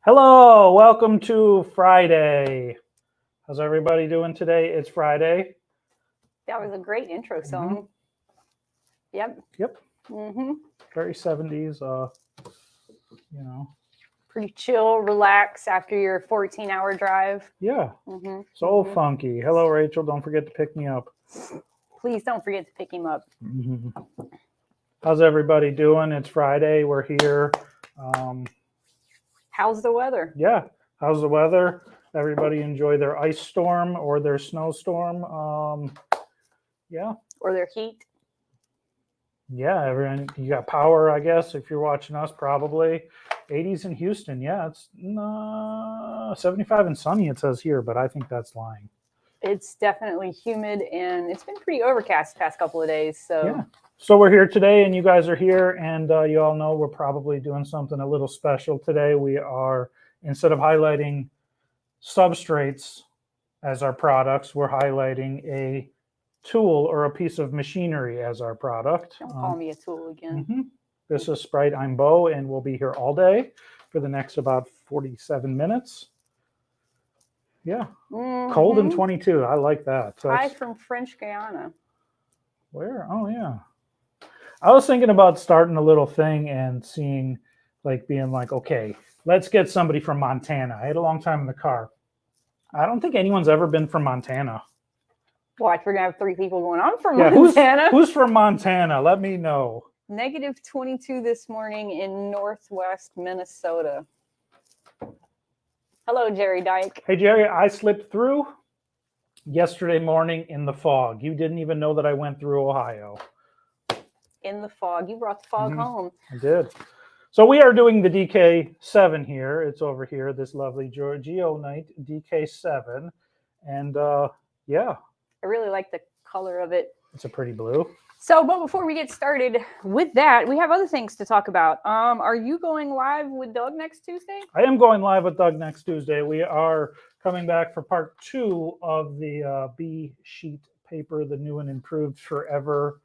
Hello, welcome to Friday. How's everybody doing today? It's Friday. That was a great intro song. Yep. Very 70s, you know. Pretty chill, relax after your 14-hour drive. Yeah. So funky. Hello, Rachel. Don't forget to pick me up. Please don't forget to pick him up. How's everybody doing? It's Friday. We're here. How's the weather? Yeah. How's the weather? Everybody enjoy their ice storm or their snowstorm. Yeah. Or their heat. Yeah, everyone, you got power, I guess, if you're watching us, probably. 80s in Houston. Yeah, it's 75 and sunny, it says here, but I think that's lying. It's definitely humid, and it's been pretty overcast the past couple of days. So yeah. So we're here today, and you guys are here, and you all know we're probably doing something a little special today. We are, instead of highlighting substrates as our products, we're highlighting a tool or a piece of machinery as our product. Don't call me a tool again. This is Sprite. I'm Bo, and we'll be here all day for the next about 47 minutes. Yeah. Cold and 22. I like that. Hi from French Guiana. Where? Oh, yeah. I was thinking about starting a little thing and seeing, like, being like, okay, let's get somebody from Montana. I had a long time in the car. I don't think anyone's ever been from Montana. Watch, we're going to have 3 people going on from Montana. Who's from Montana? Let me know. Negative 22 this morning in northwest Minnesota. Hello, Jerry Dyke. Hey, Jerry, I slipped through yesterday morning in the fog. You didn't even know that I went through Ohio. In the fog. You brought the fog home. I did. So we are doing the DK7 here. It's over here, this lovely Geo Knight DK7. And yeah. I really like the color of it. It's a pretty blue. So, but before we get started with that, we have other things to talk about. Are you going live with Doug next Tuesday? I am going live with Doug next Tuesday. We are coming back for part 2 of the B sheet paper, the new and improved forever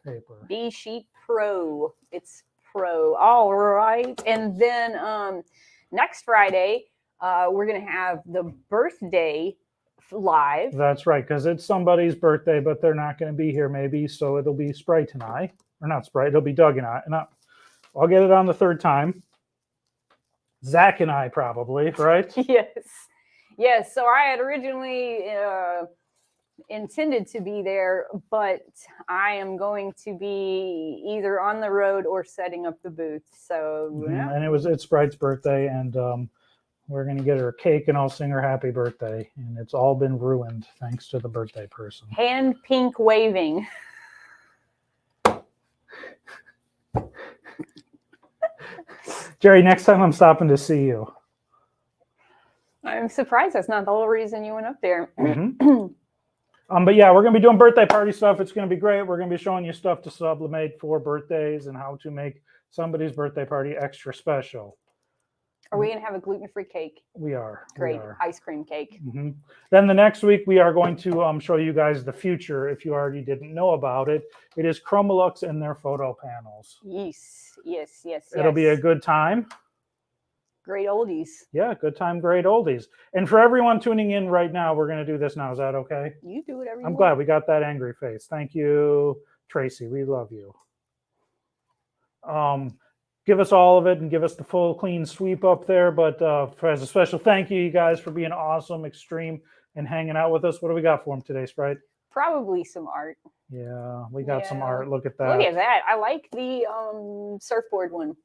paper. B sheet Pro. It's Pro. All right. And then next Friday, we're going to have the birthday live. That's right, because it's somebody's birthday, but they're not going to be here maybe, so it'll be Sprite and I, or not Sprite, it'll be Doug and I, and I'll get it on the 3rd time. Zach and I probably, right? Yes. So I had originally intended to be there, but I am going to be either on the road or setting up the booth. So and it's Sprite's birthday, and we're going to get her a cake and I'll sing her happy birthday. And it's all been ruined thanks to the birthday person. Hand pink waving. Jerry, next time I'm stopping to see you. I'm surprised that's not the whole reason you went up there. But yeah, we're going to be doing birthday party stuff. It's going to be great. We're going to be showing you stuff to sublimate for birthdays and how to make somebody's birthday party extra special. Are we going to have a gluten-free cake? We are. Great. Ice cream cake. Then the next week, we are going to show you guys the future, if you already didn't know about it. It is Chromolux and their photo panels. Yes. It'll be a good time. Great oldies. Yeah, good time, great oldies. And for everyone tuning in right now, we're going to do this now. Is that okay? You do whatever you want. I'm glad we got that angry face. Thank you, Tracy. We love you. Give us all of it and give us the full clean sweep up there. But as a special thank you guys for being awesome, extreme, and hanging out with us. What do we got for them today, Sprite? Probably some art. Yeah, we got some art. Look at that. Look at that. I like the surfboard one.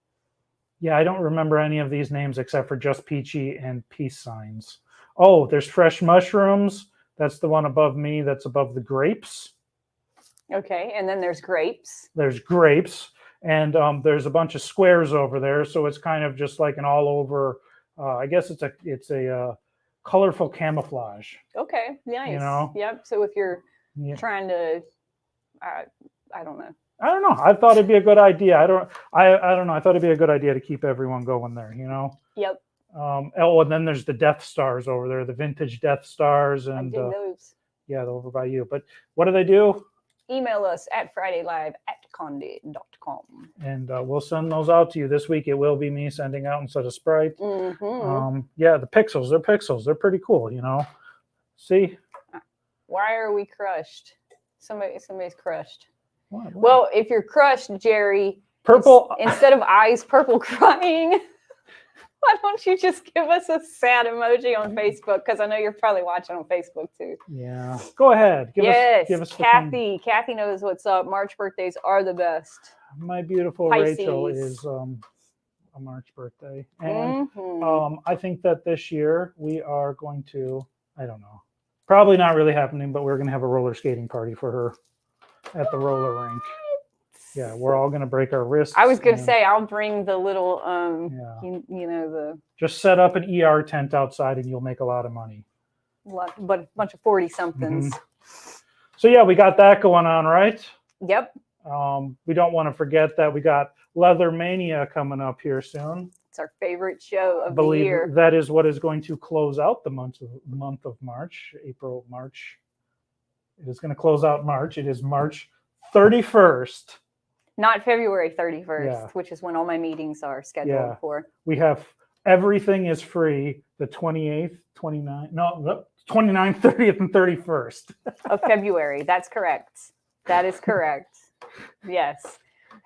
Yeah, I don't remember any of these names except for just Peachy and peace signs. Oh, there's fresh mushrooms. That's the one above me. That's above the grapes. Okay, and then there's grapes. There's grapes, and there's a bunch of squares over there. So it's kind of just like an all over. I guess it's a colorful camouflage. Okay, nice. You know? Yep. So if you're Yeah. trying to, I don't know. I don't know. I thought it'd be a good idea. I don't know. I thought it'd be a good idea to keep everyone going there. You know. Yep. Oh, and then there's the Death Stars over there, the vintage Death Stars, I and dig those. yeah, they're over by you. But what do they do? Email us at fridaylive@conde.com. And we'll send those out to you this week. It will be me sending out instead of Sprite. Mm-hmm. Yeah, the pixels. They're pixels. They're pretty cool. You know. See. Why are we crushed? Somebody's crushed. What? Well, if you're crushed, Jerry, Purple. instead of eyes purple crying, why don't you just give us a sad emoji on Facebook? Because I know you're probably watching on Facebook too. Yeah. Go ahead. Give us Kathy. Kathy knows what's up. March birthdays are the best. My beautiful Pisces. Rachel is a March birthday, and I think that this year we are going to. I don't know. Probably not really happening, but we're going to have a roller skating party for her at the roller rink. Yeah, we're all going to break our wrists. I was going to say, I'll bring the little, yeah. you know, the... Just set up an ER tent outside and you'll make a lot of money. But a bunch of 40-somethings. So, yeah, we got that going on, right? Yep. We don't want to forget that we got Leather Mania coming up here soon. It's our favorite show of I believe the year. That is what is going to close out the month of March, April, March. It is going to close out March. It is March 31st. Not February 31st, Yeah. which is when all my meetings are scheduled for. We have everything is free the 28th, 29th, no, 29th, 30th, and 31st. Of February. That's correct. That is correct. Yes.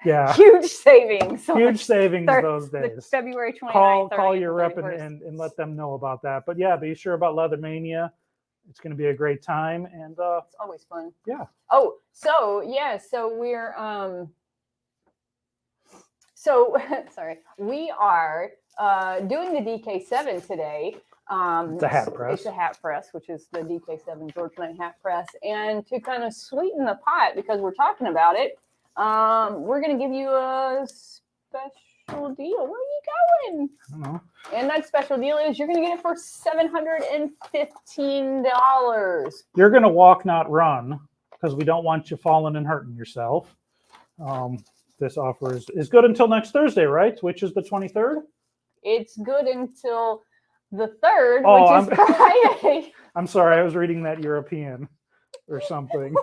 Yeah. Huge savings. Huge savings those days. February 29th. Call your rep and let them know about that. But yeah, be sure about Leather Mania. It's going to be a great time. And it's always fun. Yeah. Oh, so yeah, so we're sorry. We are doing the DK7 today. It's a hat press. It's a hat press, which is the DK7 Geo Knight Hat Press. And to kind of sweeten the pot, because we're talking about it, we're going to give you a special deal. Where are you going? I don't know. And that special deal is you're going to get it for $715. You're going to walk, not run, because we don't want you falling and hurting yourself. This offer is good until next Thursday, right? Which is the 23rd? It's good until the 3rd, Oh, which is Friday. I'm sorry, I was reading that European or something.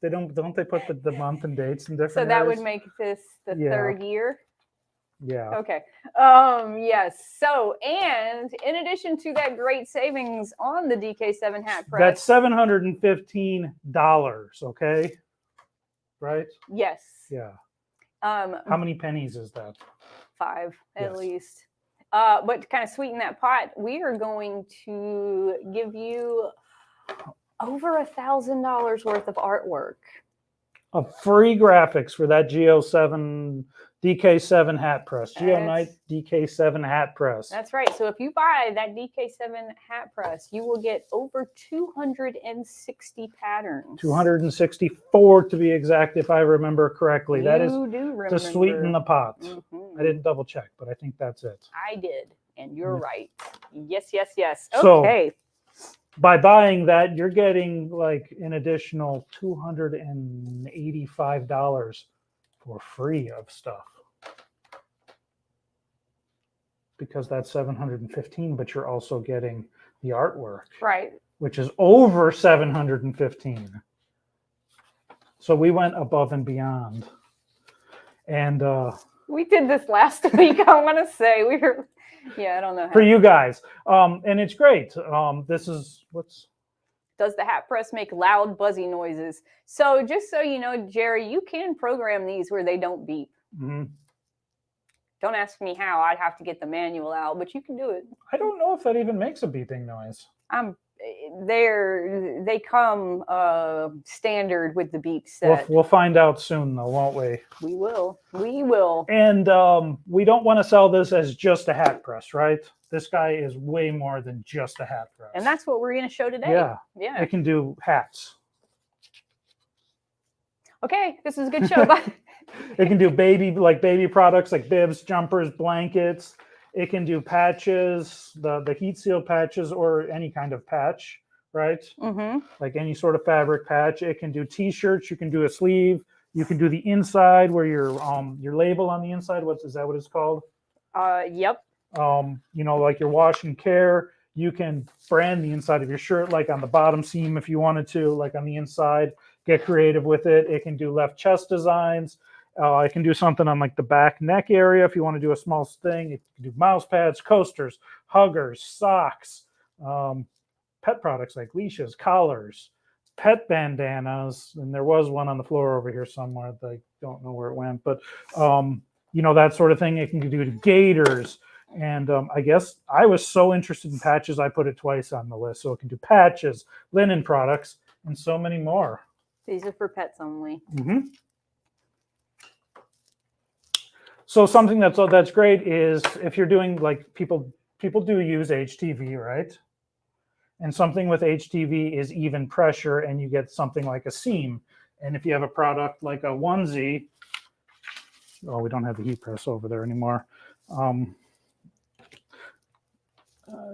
They don't they put the month and dates in different So that areas? would make this the Yeah. 3rd year. Yeah. Okay. Yes. So, and in addition to that great savings on the DK7 Hat Press. That's $715, okay? Right? Yes. Yeah. How many pennies is that? 5 at Yes. least. But to kind of sweeten that pot, we are going to give you over $1,000 worth of artwork. Of free graphics for that DK7 Hat Press. Geo Knight DK7 Hat Press. That's right. So if you buy that DK7 Hat Press, you will get over 260 patterns. 264 to be exact, if I remember correctly. That is to sweeten the pot. Mm-hmm. I didn't double check, but I think that's it. I did, and you're right. Yes, yes, yes. So, Okay. by buying that, you're getting like an additional $285 for free of stuff. Because that's $715, but you're also getting the artwork. Right. Which is over $715. So we went above and beyond. And we did this last week, I want to say. We were, I don't know. For you guys. And it's great. This is Does the hat press make loud, buzzy noises? So just so you know, Jerry, you can program these where they don't beep. Mm-hmm. Don't ask me how. I'd have to get the manual out, but you can do it. I don't know if that even makes a beeping noise. they come standard with the Bibs set. We'll find out soon, though, won't we? We will. We will. And we don't want to sell this as just a hat press, right? This guy is way more than just a hat press. And that's what we're going to show today. Yeah. Yeah. It can do hats. Okay, this is a good show. Bye. It can do baby products like bibs, jumpers, blankets. It can do patches, the heat seal patches, or any kind of patch, right? Mm-hmm. Like any sort of fabric patch. It can do t-shirts. You can do a sleeve. You can do the inside where your label on the inside. Is that what it's called? Yep. You know, like your wash and care. You can brand the inside of your shirt, like on the bottom seam if you wanted to, like on the inside. Get creative with it. It can do left chest designs. It can do something on like the back neck area if you want to do a small thing. It can do mouse pads, coasters, huggers, socks, pet products like leashes, collars, pet bandanas. And there was one on the floor over here somewhere that I don't know where it went, but you know, that sort of thing. It can do to gaiters. And I guess I was so interested in patches, I put it twice on the list. So it can do patches, linen products, and so many more. These are for pets only. Mm-hmm. So something that's great is if you're doing, like, people do use HTV, right? And something with HTV is even pressure, and you get something like a seam. And if you have a product like a onesie, oh, we don't have the heat press over there anymore. Do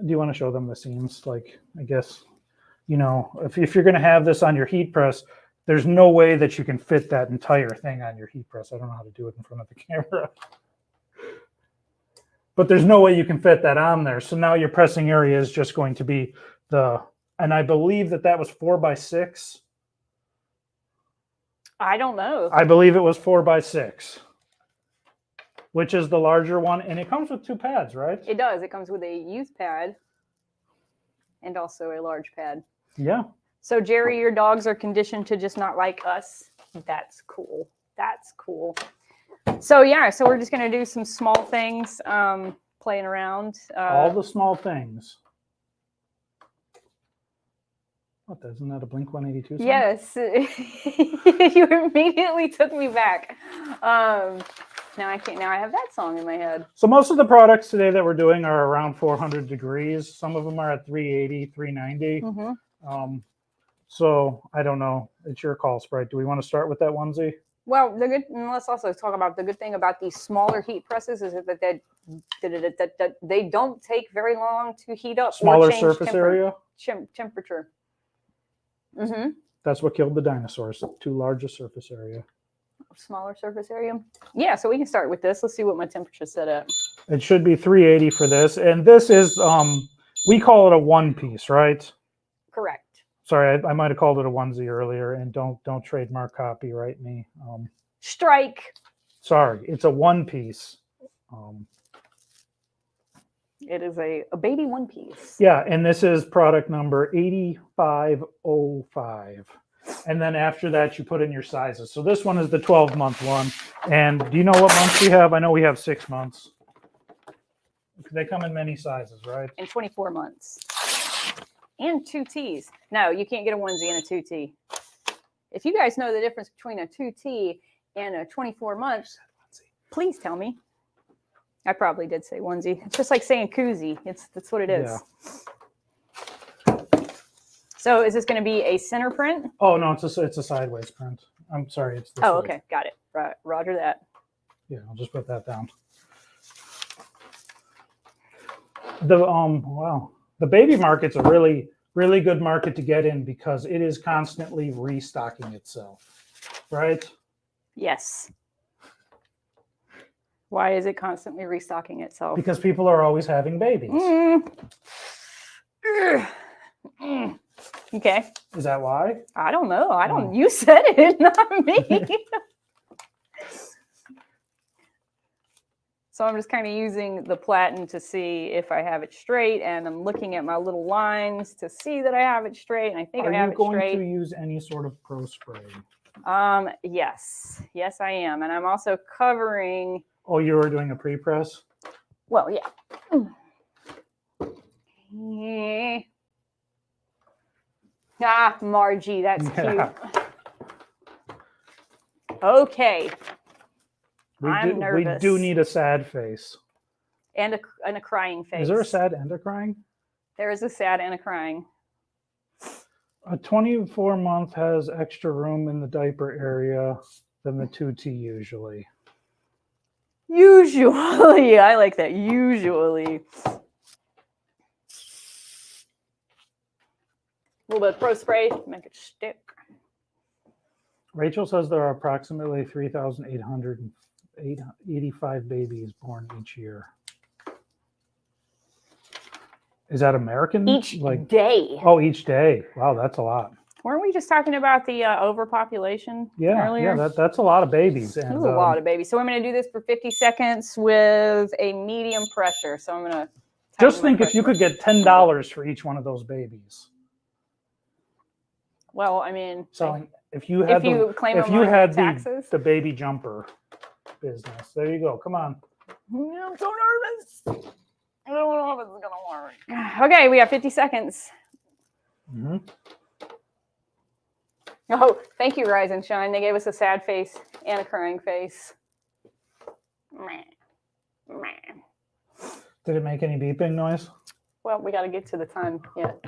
you want to show them the seams? Like, I guess, you know, if you're going to have this on your heat press, there's no way that you can fit that entire thing on your heat press. I don't know how to do it in front of the camera. But there's no way you can fit that on there. So now your pressing area is just going to be and I believe that was 4x6. I don't know. I believe it was 4x6, which is the larger one. And it comes with 2 pads, right? It does. It comes with a youth pad and also a large pad. Yeah. So, Jerry, your dogs are conditioned to just not like us. That's cool. That's cool. So, yeah, so we're just going to do some small things, playing around. All the small things. What, isn't that a Blink-182 song? Yes. You immediately took me back. Now I have that song in my head. So most of the products today that we're doing are around 400 degrees. Some of them are at 380, 390. Mm-hmm. So I don't know. It's your call, Sprite. Do we want to start with that onesie? Well, let's also talk about the good thing about these smaller heat presses is that they don't take very long to heat up. Smaller or change surface area? Temperature. Mm-hmm. That's what killed the dinosaurs. Too large a surface area. Smaller surface area. Yeah, so we can start with this. Let's see what my temperature's set at. It should be 380 for this. And this is, we call it a one piece, right? Correct. Sorry, I might have called it a onesie earlier, and don't trademark copyright me. Strike. Sorry, it's a one piece. It is a baby one piece. Yeah, and this is product number 8505. And then after that, you put in your sizes. So this one is the 12-month one. And do you know what months we have? I know we have 6 months. They come in many sizes, right? And 24 months. And 2Ts. No, you can't get a onesie and a 2T. If you guys know the difference between a 2T and a 24 months, please tell me. I probably did say onesie. It's just like saying koozie. That's what it is. Yeah. So is this going to be a center print? Oh, no, it's a sideways print. I'm sorry. It's this way. Okay. Got it. Right. Roger that. Yeah, I'll just put that down. Wow. The baby market's a really, really good market to get in because it is constantly restocking itself, right? Yes. Why is it constantly restocking itself? Because people are always having babies. Okay. Is that why? I don't know. I don't. You said it, not me. So I'm just kind of using the platen to see if I have it straight, and I'm looking at my little lines to see that I have it straight, and I think I have it straight. Are you going to use any sort of pro spray? Yes. Yes, I am. And I'm also covering... Oh, you were doing a pre-press? Well, yeah. Ah, Margie, that's Yeah. cute. Okay. We I'm nervous. We do need a sad face. And a crying face. Is there a sad and a crying? There is a sad and a crying. A 24-month has extra room in the diaper area than the 2T usually. Usually. I like that. Usually. A little bit of Pro Spray, make it stick. Rachel says there are approximately 3,885 babies born each year. Is that American? Each day. Oh, each day. Wow, that's a lot. Weren't we just talking about the overpopulation earlier? Yeah, that's a lot of babies. And, That's a lot of babies. So I'm going to do this for 50 seconds with a medium pressure. So I'm going to just think if you could get $10 for each one of those babies. Well, I mean, selling if you had the baby jumper business. There you go. Come on. I'm so nervous. I don't know if it's going to work. Okay, we have 50 seconds. Mm-hmm. Oh, thank you, Rise and Shine. They gave us a sad face and a crying face. Did it make any beeping noise? Well, we got to get to the time yet.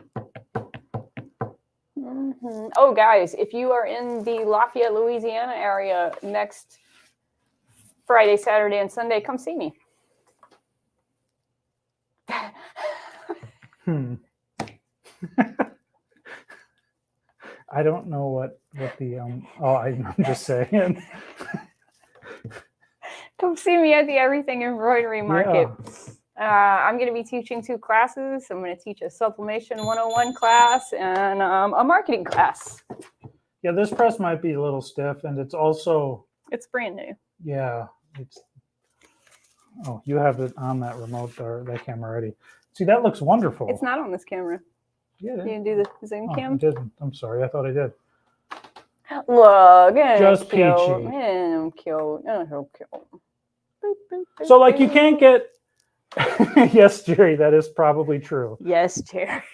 Oh, guys, if you are in the Lafayette, Louisiana area next Friday, Saturday, and Sunday, come see me. I don't know what the I'm just saying. Come see me at the Everything Embroidery Market. Yeah. I'm going to be teaching 2 classes. I'm going to teach a sublimation 101 class and a marketing class. Yeah, this press might be a little stiff, and it's also... It's brand new. Yeah. Oh, you have it on that remote or that camera already. See, that looks wonderful. It's not on this camera. Yeah. You didn't do the zoom cam? I didn't. I'm sorry. I thought I did. Look. Just cute. peachy. Cute. Oh, so cute. Boop, boop, boop, So, like, you can't get... Yes, Jerry, that is probably true. Yes, Jerry.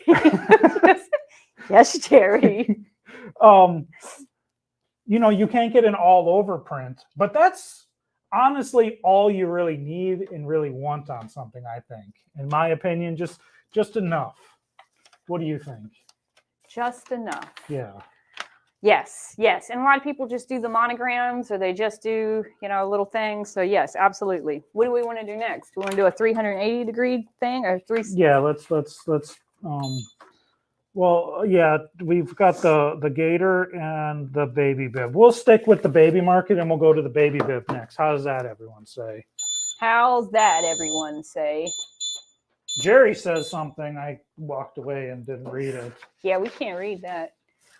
Yes, Jerry. You can't get an all-over print, but that's honestly all you really need and really want on something, I think. In my opinion, just enough. What do you think? Just enough. Yeah. Yes, yes. And a lot of people just do the monograms or they just do, little things. So yes, absolutely. What do we want to do next? Do we want to do a 380-degree thing or Yeah, let's well, yeah, we've got the gaiter and the baby bib. We'll stick with the baby market and we'll go to the baby bib next. How does that everyone say? How's that everyone say? Jerry says something. I walked away and didn't read it. Yeah, we can't read that.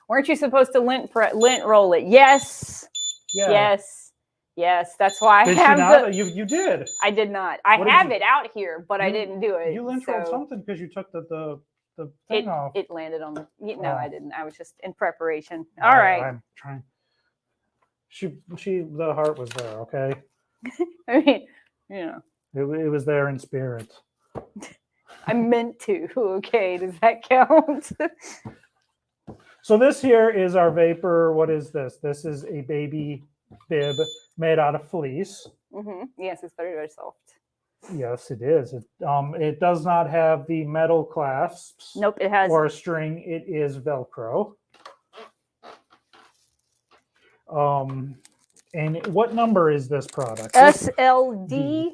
Weren't you supposed to lint roll it? Yes. Yeah. Yes. Yes. That's why did I have you not? You did. I did not. I have it out here, but I didn't do it. You lint rolled something because you took the thing off. It landed on the. No, I didn't. I was just in preparation. All right. I'm trying. The heart was there. Okay. I mean, it was there in spirit. I meant to. Okay, does that count? So this here is our vapor. What is this? This is a baby bib made out of fleece. Yes, it's very, very soft. Yes, it is. It does not have the metal clasps. Nope, it has. Or a string. It is Velcro. And what number is this product? SLD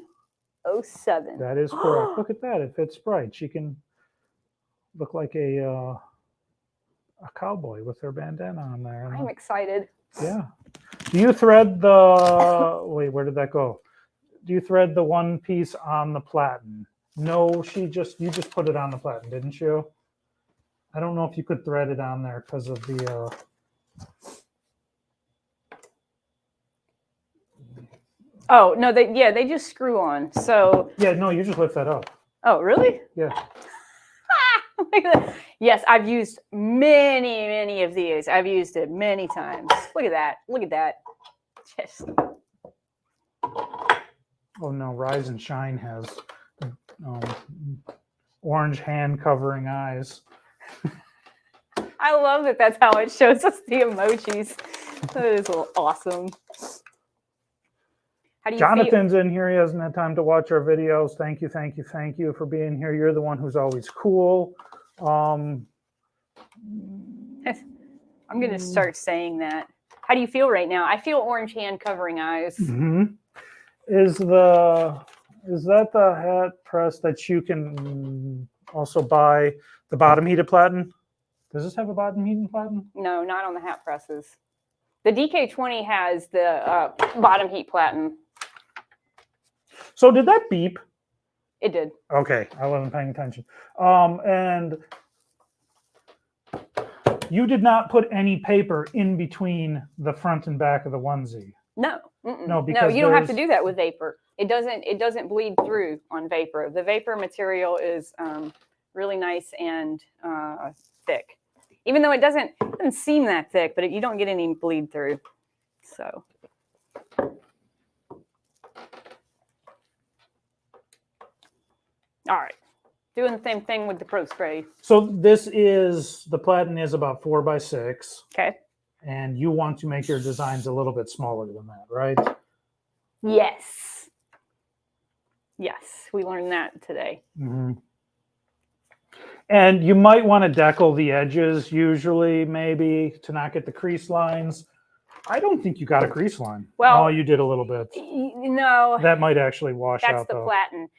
07. That is correct. Look at that. It fits right. She can look like a cowboy with her bandana on there. I'm excited. Yeah. Do you thread the... Wait, where did that go? Do you thread the one piece on the platen? No, you just put it on the platen, didn't you? I don't know if you could thread it on there because of the... Oh, no, they just screw on. So... Yeah, no, you just lift that up. Oh, really? Yeah. Yes, I've used many of these. I've used it many times. Look at that. Look at that. Just... Oh no, Rise and Shine has orange hand covering eyes. I love that that's how it shows us the emojis. That is awesome. How do you feel? Jonathan's in here. He hasn't had time to watch our videos. Thank you, thank you, thank you for being here. You're the one who's always cool. I'm going to start saying that. How do you feel right now? I feel orange hand covering eyes. Mm-hmm. Is that the hat press that you can also buy the bottom heated platen? Does this have a bottom heated platen? No, not on the hat presses. The DK20 has the bottom heat platen. So did that beep? It did. Okay, I wasn't paying attention. And you did not put any paper in between the front and back of the onesie. No. No, because you don't have to do that with vapor. It doesn't bleed through on vapor. The vapor material is really nice and thick. Even though it doesn't seem that thick, but you don't get any bleed through. So. All right. Doing the same thing with the Pro Spray. So the platen is about 4x6. Okay. And you want to make your designs a little bit smaller than that, right? Yes. Yes, we learned that today. Mm-hmm. And you might want to decal the edges usually, maybe, to not get the crease lines. I don't think you got a crease line. Well, oh, you did a little bit. No. That might actually wash out, though. That's the platen.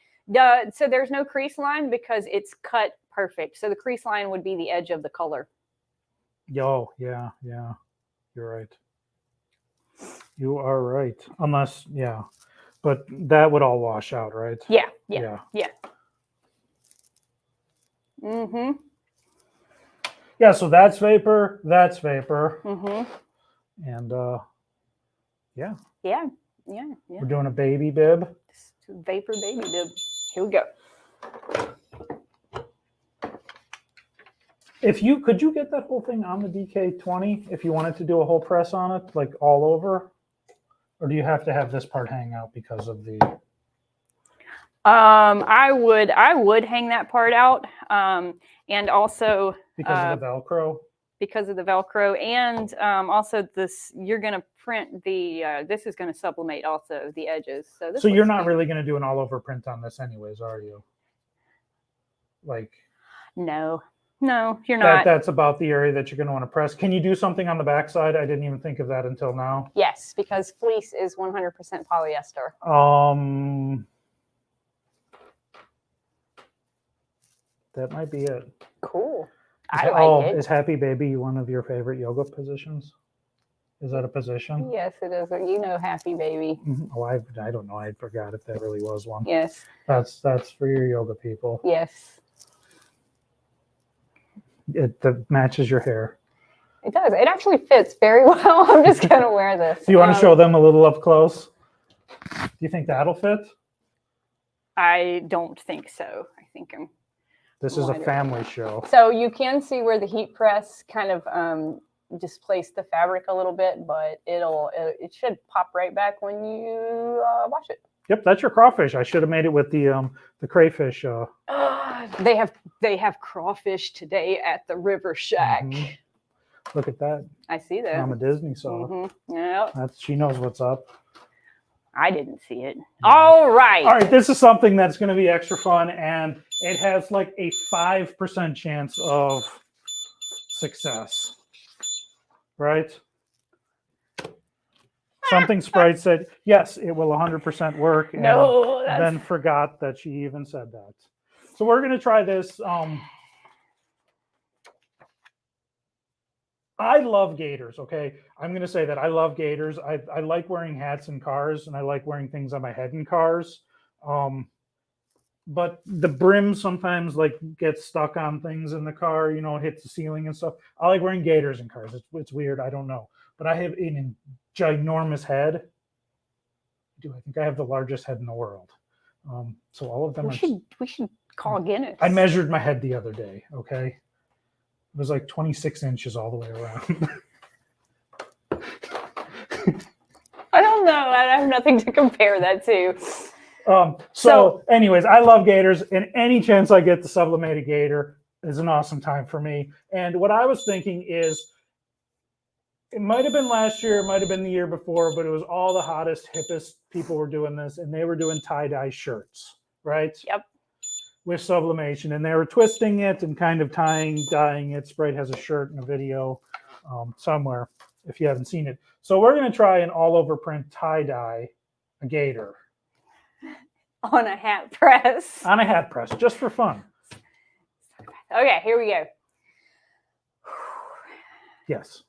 So there's no crease line because it's cut perfect. So the crease line would be the edge of the color. Oh, yeah. You're right. You are right. Unless, yeah. But that would all wash out, right? Yeah. Mm-hmm. Yeah, so that's vapor. Mm-hmm. And yeah. Yeah. We're doing a baby bib. Vapor baby bib. Here we go. Could you get that whole thing on the DK20 if you wanted to do a whole press on it, like all over? Or do you have to have this part hang out because of the... I would hang that part out. And also... Because of the Velcro? Because of the Velcro. And also you're going to print this is going to sublimate also the edges. So you're not really going to do an all over print on this anyways, are you? Like... No, you're not. That's about the area that you're going to want to press. Can you do something on the backside? I didn't even think of that until now. Yes, because fleece is 100% polyester. That might be it. Cool. I like it. Is Happy Baby one of your favorite yoga positions? Is that a position? Yes, it is. You know Happy Baby. Oh, I don't know. I forgot if that really was one. Yes. That's for your yoga people. Yes. It matches your hair. It does. It actually fits very well. I'm just going to wear this. Do you want to show them a little up close? Do you think that'll fit? I don't think so. I think This is a family show. So you can see where the heat press kind of displaced the fabric a little bit, but it should pop right back when you wash it. Yep, that's your crawfish. I should have made it with the crayfish. They have crawfish today at the River Shack. Mm-hmm. Look at that. I see that. Mama Disney saw. Mm-hmm. Yeah. She knows what's up. I didn't see it. All right. All right. This is something that's going to be extra fun, and it has like a 5% chance of success. Right? Something Sprite said, yes, it will 100% work. And then forgot that she even said that. So we're going to try this. I love gaiters, okay? I'm going to say that I love gaiters. I like wearing hats in cars, and I like wearing things on my head in cars. But the brim sometimes like gets stuck on things in the car, you know, it hits the ceiling and stuff. I like wearing gaiters in cars. It's weird. I don't know. But I have an ginormous head. I think I have the largest head in the world. So all of them we should call Guinness. I measured my head the other day, okay? It was like 26 inches all the way around. I don't know. I have nothing to compare that to. So anyways, I love gaiters, and any chance I get to sublimate a gaiter, is an awesome time for me. And what I was thinking is, it might have been last year, it might have been the year before, but it was all the hottest, hippest people were doing this, and they were doing tie-dye shirts, right? Yep. With sublimation, and they were twisting it and kind of dyeing it. Sprite has a shirt and a video somewhere if you haven't seen it. So we're going to try an all-over print tie-dye a gaiter. On a hat press. On a hat press, just for fun. Okay, here we go. Yes.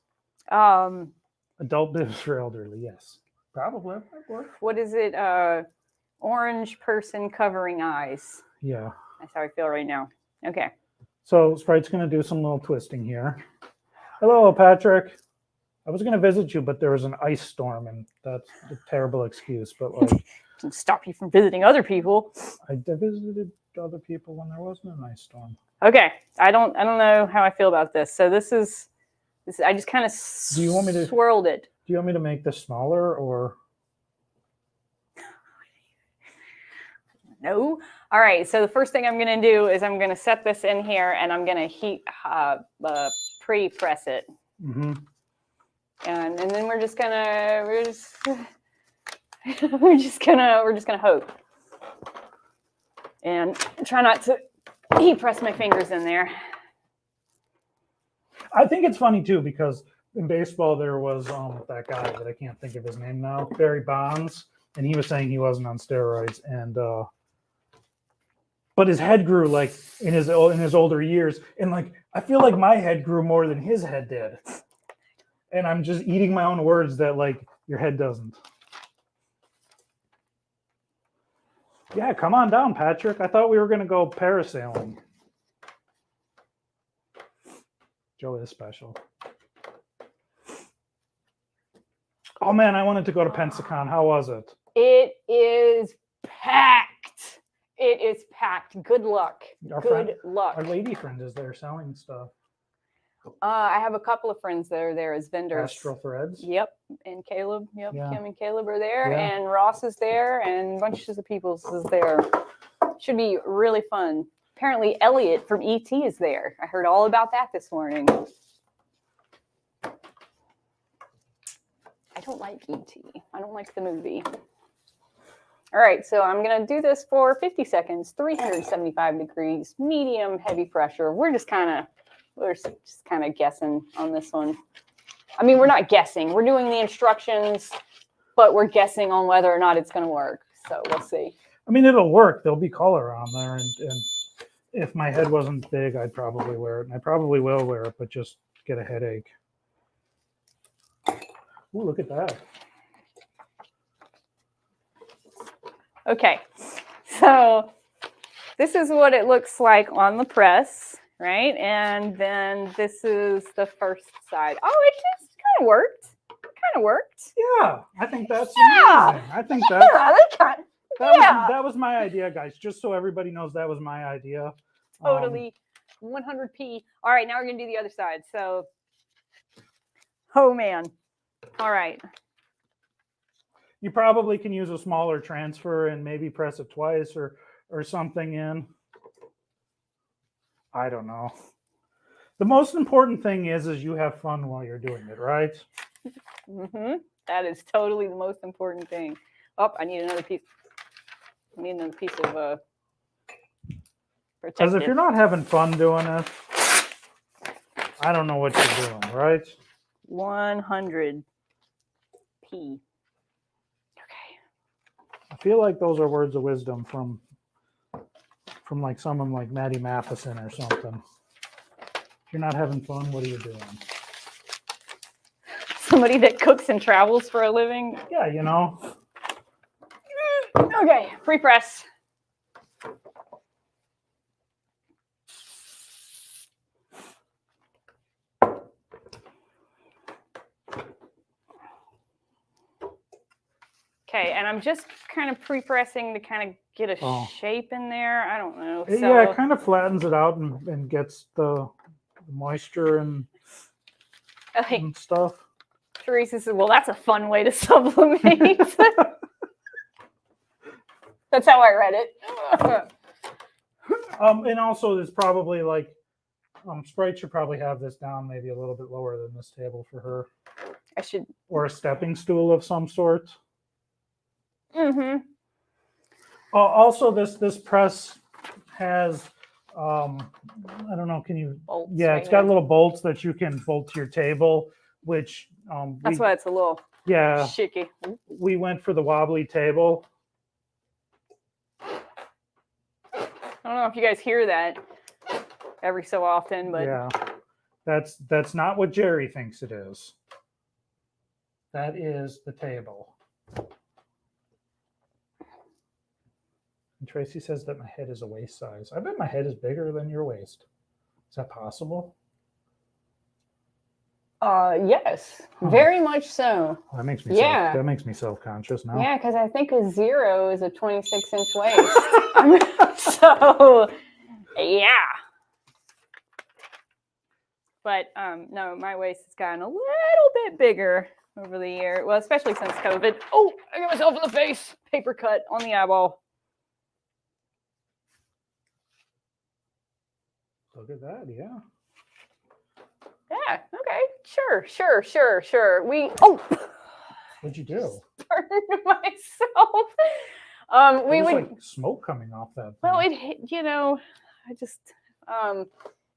Adult bibs for elderly, yes. Probably. What is it? Orange person covering eyes. Yeah. That's how I feel right now. Okay. So Sprite's going to do some little twisting here. Hello, Patrick. I was going to visit you, but there was an ice storm, and that's a terrible excuse. But like, doesn't stop you from visiting other people. I visited other people when there wasn't an ice storm. Okay. I don't know how I feel about this. So this is I just kind of swirled it. Do you want me to make this smaller or? No. All right. So the first thing I'm going to do is I'm going to set this in here, and I'm going to pre-press it. Mm-hmm. And then we're just gonna hope and try not to heat press my fingers in there. I think it's funny too, because in baseball there was that guy that I can't think of his name now, Barry Bonds, and he was saying he wasn't on steroids, and but his head grew like in his older years, and like I feel like my head grew more than his head did, and I'm just eating my own words that like your head doesn't. Yeah, come on down, Patrick. I thought we were gonna go parasailing. Joe is special. Oh man, I wanted to go to Pensacon. How was it? It is packed. It is packed. Good luck. Good luck. Our lady friend is there selling stuff. I have a couple of friends that are there as vendors. Astral Threads. Yep, and Caleb. Yep, yeah. Kim and Caleb are there, yeah. and Ross is there, and bunches of people is there. Should be really fun. Apparently, Elliot from ET is there. I heard all about that this morning. I don't like ET. I don't like the movie. All right, so I'm going to do this for 50 seconds, 375 degrees, medium heavy pressure. We're just kind of guessing on this one. I mean, we're not guessing. We're doing the instructions, but we're guessing on whether or not it's going to work. So we'll see. I mean, it'll work. There'll be color on there, and if my head wasn't big, I'd probably wear it, and I probably will wear it, but just get a headache. Ooh, look at that. Okay, so this is what it looks like on the press, right? And then this is the first side. Oh, it just kind of worked. Kind of worked. Yeah, I think that's amazing. I think that was my idea, guys. Just so everybody knows, that was my idea. Totally 100p. All right, now we're going to do the other side. So, oh, man. All right. You probably can use a smaller transfer and maybe press it twice or something in. I don't know. The most important thing is you have fun while you're doing it, right? Mm-hmm. That is totally the most important thing. Oh, I need another piece. I need another piece of because if you're not having fun doing it, I don't know what you're doing, right? 100p. I feel like those are words of wisdom from like someone like Maddie Matheson or something. If you're not having fun, what are you doing? Somebody that cooks and travels for a living? Yeah, you know. Okay, pre-press. Okay, and I'm just kind of pre-pressing to kind of get a shape in there. I don't know. So, yeah, it kind of flattens it out and gets the moisture and stuff. Teresa says, well, that's a fun way to sublimate. That's how I read it. And also there's probably like Sprite should probably have this down maybe a little bit lower than this table for her. I should. Or a stepping stool of some sort. Mm-hmm. Also, this press has, I don't know, can you? Bolts Yeah, right it's got here. little bolts that you can bolt to your table, which That's why it's a little shaky. we went for the wobbly table. I don't know if you guys hear that every so often, but yeah, that's not what Jerry thinks it is. That is the table. And Tracy says that my head is a waist size. I bet my head is bigger than your waist. Is that possible? Yes, very much so. That makes me that makes me self-conscious now. Yeah, because I think a 0 is a 26-inch waist. So, yeah. But no, my waist has gotten a little bit bigger over the year. Well, especially since COVID. Oh, I got myself in the face. Paper cut on the eyeball. Look at that, yeah. Yeah, okay. Sure. What'd you do? Burned myself. We There's would like smoke coming off that thing. well, I just and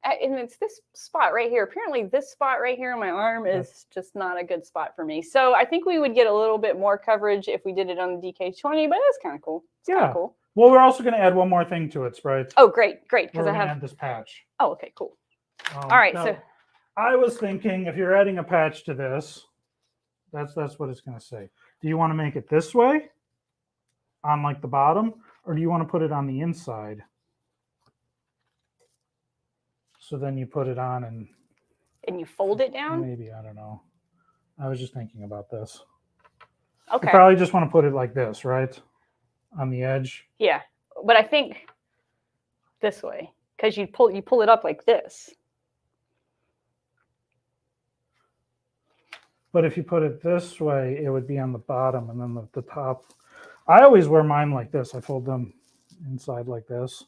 it's this spot right here. Apparently this spot right here on my arm is just not a good spot for me. So I think we would get a little bit more coverage if we did it on the DK20, but that's kind of cool. It's kind of cool. Well, we're also going to add one more thing to it, Sprite. Oh, great. We're Because going to add this patch. Oh, okay, cool. All right, now, so I was thinking if you're adding a patch to this, that's what it's going to say. Do you want to make it this way on like the bottom, or do you want to put it on the inside? So then you put it on and you fold it down? Maybe, I don't know. I was just thinking about this. Okay. You probably just want to put it like this, right? On the edge. Yeah, but I think this way, because you pull it up like this. But if you put it this way, it would be on the bottom, and then the top. I always wear mine like this. I fold them inside like this.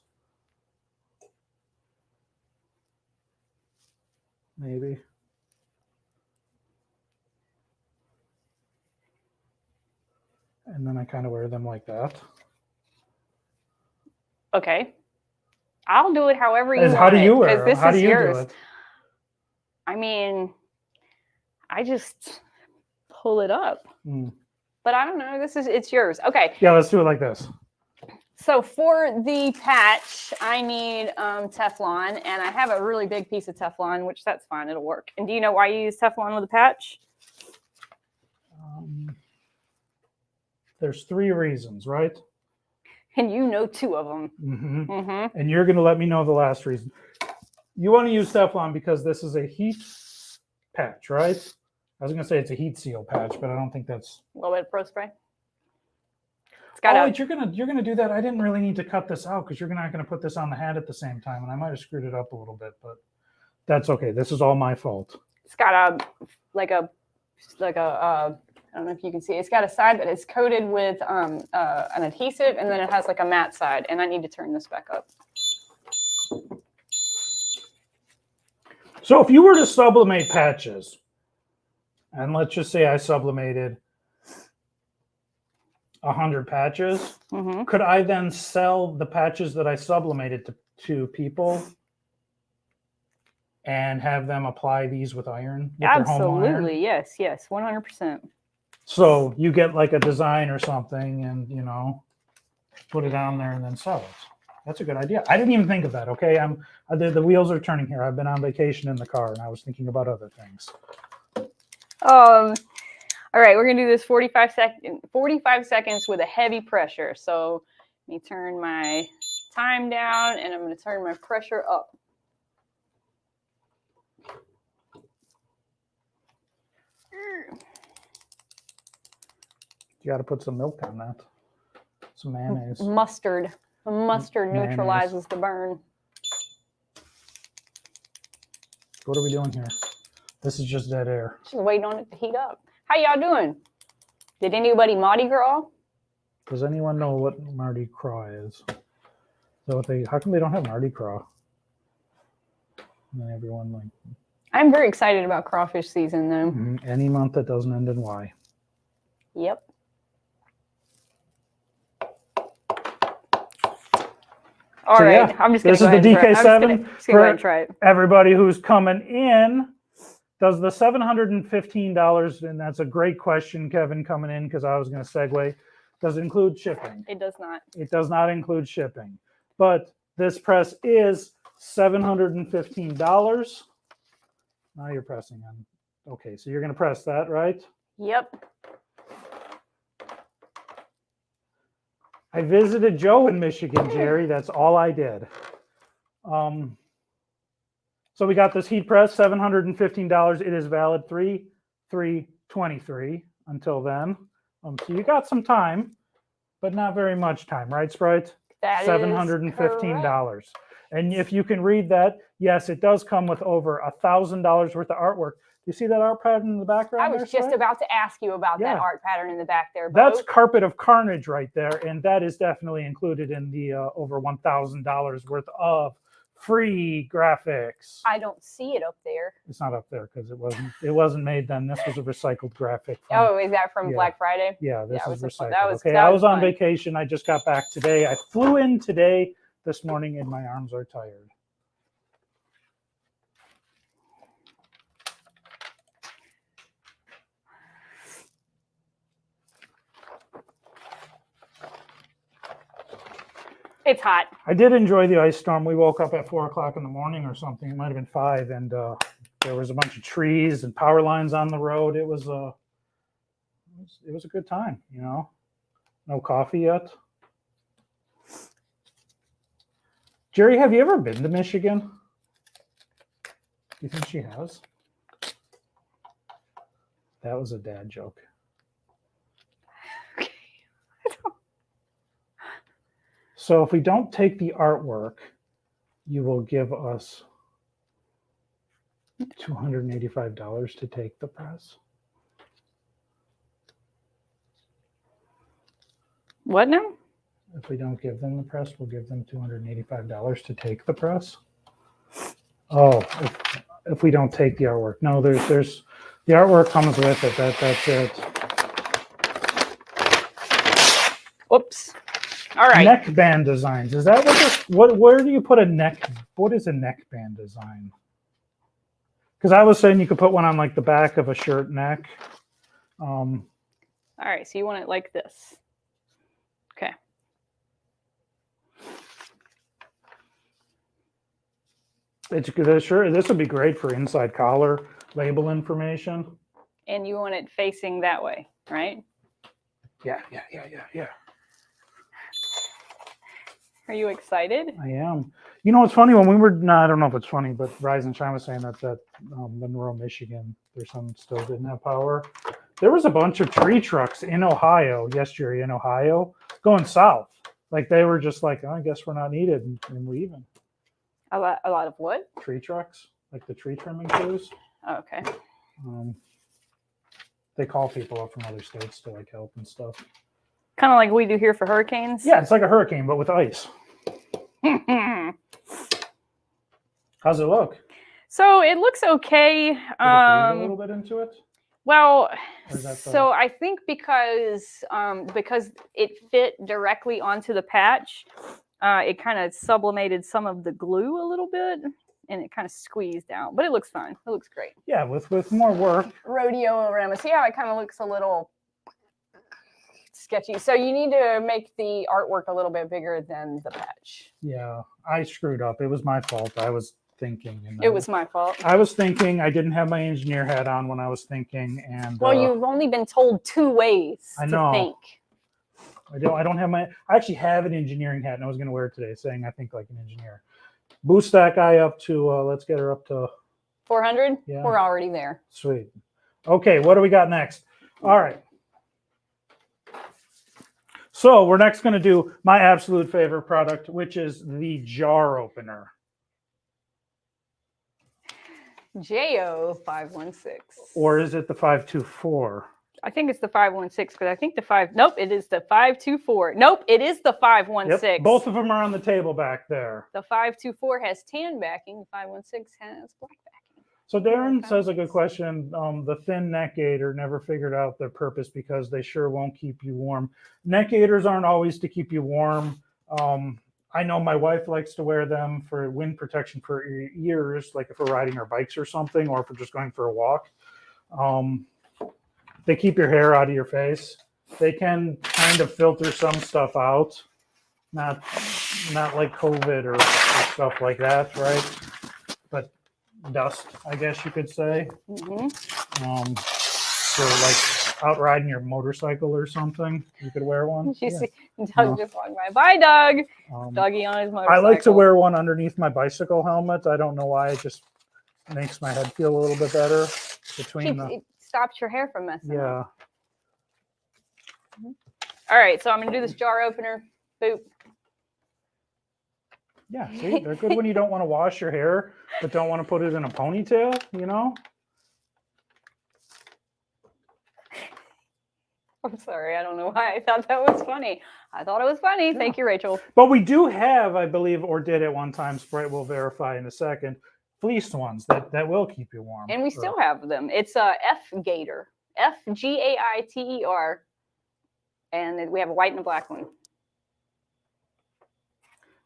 Maybe. And then I kind of wear them like that. Okay. I'll do it however you want. How do you wear it? 'Cause How this do is you yours. do it? I mean, I just pull it up. But I don't know. It's yours. Okay. Yeah, let's do it like this. So for the patch, I need Teflon, and I have a really big piece of Teflon, which that's fine. It'll work. And do you know why you use Teflon with a patch? There's 3 reasons, right? And you know 2 of them. And you're going to let me know the last reason. You want to use Teflon because this is a heat patch, right? I was going to say it's a heat seal patch, but I don't think that's... A little bit of Pro Spray. Wait, you're gonna do that. I didn't really need to cut this out because you're not gonna put this on the hat at the same time, and I might have screwed it up a little bit, but that's okay. This is all my fault. It's got a I don't know if you can see. It's got a side that is coated with an adhesive, and then it has like a matte side. And I need to turn this back up. So if you were to sublimate patches, and let's just say I sublimated 100 patches, could I then sell the patches that I sublimated to people and have them apply these with iron? With Absolutely, their home iron? yes, 100%. So you get like a design or something and, put it on there and then sell it. That's a good idea. I didn't even think of that, okay? The wheels are turning here. I've been on vacation in the car and I was thinking about other things. All right, we're gonna do this 45 seconds with a heavy pressure. So let me turn my time down and I'm gonna turn my pressure up. You got to put some milk on that. Some mayonnaise. Mustard. Mustard neutralizes the burn. What are we doing here? This is just dead air. Just waiting on it to heat up. How y'all doing? Did anybody Mardi Gras? Does anyone know what Mardi Gras is? How come they don't have Mardi Gras? And everyone like I'm very excited about crawfish season, though. any month that doesn't end in Y. Yep. All So, right, yeah, I'm just going this to is go the ahead and try. I'm DK7 just gonna go ahead and try it. Everybody who's coming in. Does the $715, and that's a great question, Kevin, coming in, because I was going to segue, does it include shipping? It does not. It does not include shipping. But this press is $715. Now you're pressing on. Okay, so you're going to press that, right? Yep. I visited Joe in Michigan, Jerry. That's all I did. So we got this heat press, $715. It is valid 3/3/23 until then. So you got some time, but not very much time, right, Sprite? That $715. And if you can read that, yes, it does come with over $1,000 worth of artwork. You see that art pattern in the background? I was just about to ask you about that art pattern in the back there, Bo. That's Carpet of Carnage right there, and that is definitely included in the over $1,000 worth of free graphics. I don't see it up there. It's not up there because it wasn't made then. This was a recycled graphic. Oh, is that from Black Friday? Yeah, this is recycled. That I was on fun. vacation. I just got back today. I flew in today, this morning, and my arms are tired. It's hot. I did enjoy the ice storm. We woke up at 4 o'clock in the morning or something. It might have been 5, and there was a bunch of trees and power lines on the road. It was a good time, you know. No coffee yet. Jerry, have you ever been to Michigan? Do you think she has? That was a dad joke. So if we don't take the artwork, you will give us $285 to take the press. What now? If we don't give them the press, we'll give them $285 to take the press. Oh, if we don't take the artwork. No, there's the artwork comes with it. That's it. Whoops. All right. Neckband designs. Is that where do you put a neck? What is a neckband design? Because I was saying you could put one on like the back of a shirt neck. All right, so you want it like this. Okay. Sure, this would be great for inside collar label information. And you want it facing that way, right? Yeah. Are you excited? I am. You know, it's funny when we were, no, I don't know if it's funny, but Rise and Shine was saying that Monroe, Michigan, their son still didn't have power. There was a bunch of tree trucks in Ohio yesterday in Ohio going south. Like they were just like, oh, I guess we're not needed and leaving. A lot of what? Tree trucks, like the tree trimming crews. Oh, okay. They call people up from other states to like help and stuff. Kind of like we do here for hurricanes? Yeah, it's like a hurricane, but with ice. How's it look? So it looks okay. A little bit into it. Well, so I think because it fit directly onto the patch, it kind of sublimated some of the glue a little bit, and it kind of squeezed out. But it looks fine. It looks great. Yeah, with more work. Rodeo-orama. See how it kind of looks a little sketchy. So you need to make the artwork a little bit bigger than the patch. Yeah, I screwed up. It was my fault. I was thinking. It was my fault. I was thinking. I didn't have my engineer hat on when I was thinking, and well, you've only been told 2 ways to think. I don't have my. I actually have an engineering hat, and I was going to wear it today, saying I think like an engineer. Boost that guy up to. Let's get her up to 400. Yeah. We're already there. Sweet. Okay, what do we got next? All right. So we're next going to do my absolute favorite product, which is the jar opener. Geo 516. Or is it the 524? I think it's the 516 because I think the 5. Nope, it is the 524. Nope, it is the 516. Yep, both of them are on the table back there. The 524 has tan backing. The 516 has black backing. So Darren says a good question. The thin neck gaiter never figured out their purpose because they sure won't keep you warm. Neck gaiters aren't always to keep you warm. I know my wife likes to wear them for wind protection for ears, like if we're riding our bikes or something, or if we're just going for a walk. They keep your hair out of your face. They can kind of filter some stuff out, not like COVID or stuff like that, right? But dust, I guess you could say. For like out riding your motorcycle or something, you could wear one. You see Doug just walking by. Bye, Doug. Dougie on his motorcycle. I like to wear one underneath my bicycle helmet. I don't know why. It just makes my head feel a little bit better. It stops your hair from messing up. Yeah. All right, so I'm going to do this jar opener. Boop. Yeah, see, they're good when you don't want to wash your hair, but don't want to put it in a ponytail, you know? I'm sorry, I don't know why I thought that was funny. I thought it was funny. Yeah. Thank you, Rachel. But we do have, I believe, or did at one time, Sprite will verify in a second, fleeced ones that will keep you warm. And we still have them. It's a F-Gaiter, F-G-A-I-T-E-R, and we have a white and a black one.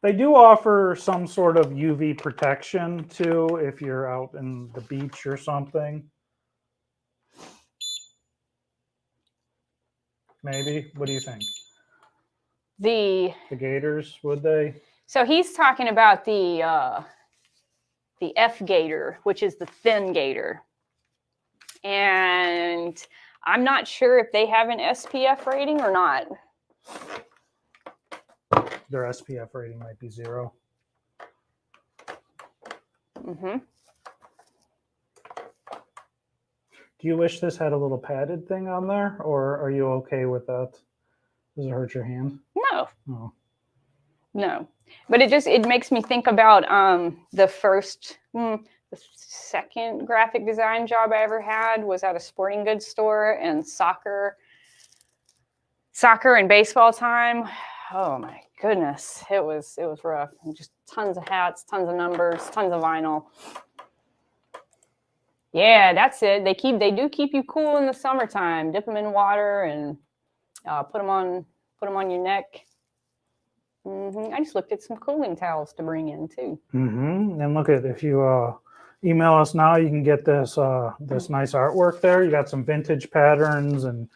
They do offer some sort of UV protection too if you're out in the beach or something. Maybe. What do you think? The gaiters, would they? So he's talking about the F-Gaiter, which is the thin gaiter. And I'm not sure if they have an SPF rating or not. Their SPF rating might be 0. Mm-hmm. Do you wish this had a little padded thing on there, or are you okay with that? Does it hurt your hand? No. Oh. No. But it makes me think about the second graphic design job I ever had was at a sporting goods store, and soccer and baseball time. Oh my goodness, it was rough. Just tons of hats, tons of numbers, tons of vinyl. Yeah, that's it. They do keep you cool in the summertime. Dip them in water and put them on your neck. I just looked at some cooling towels to bring in too. And look at, if you email us now, you can get this this nice artwork there. You got some vintage patterns and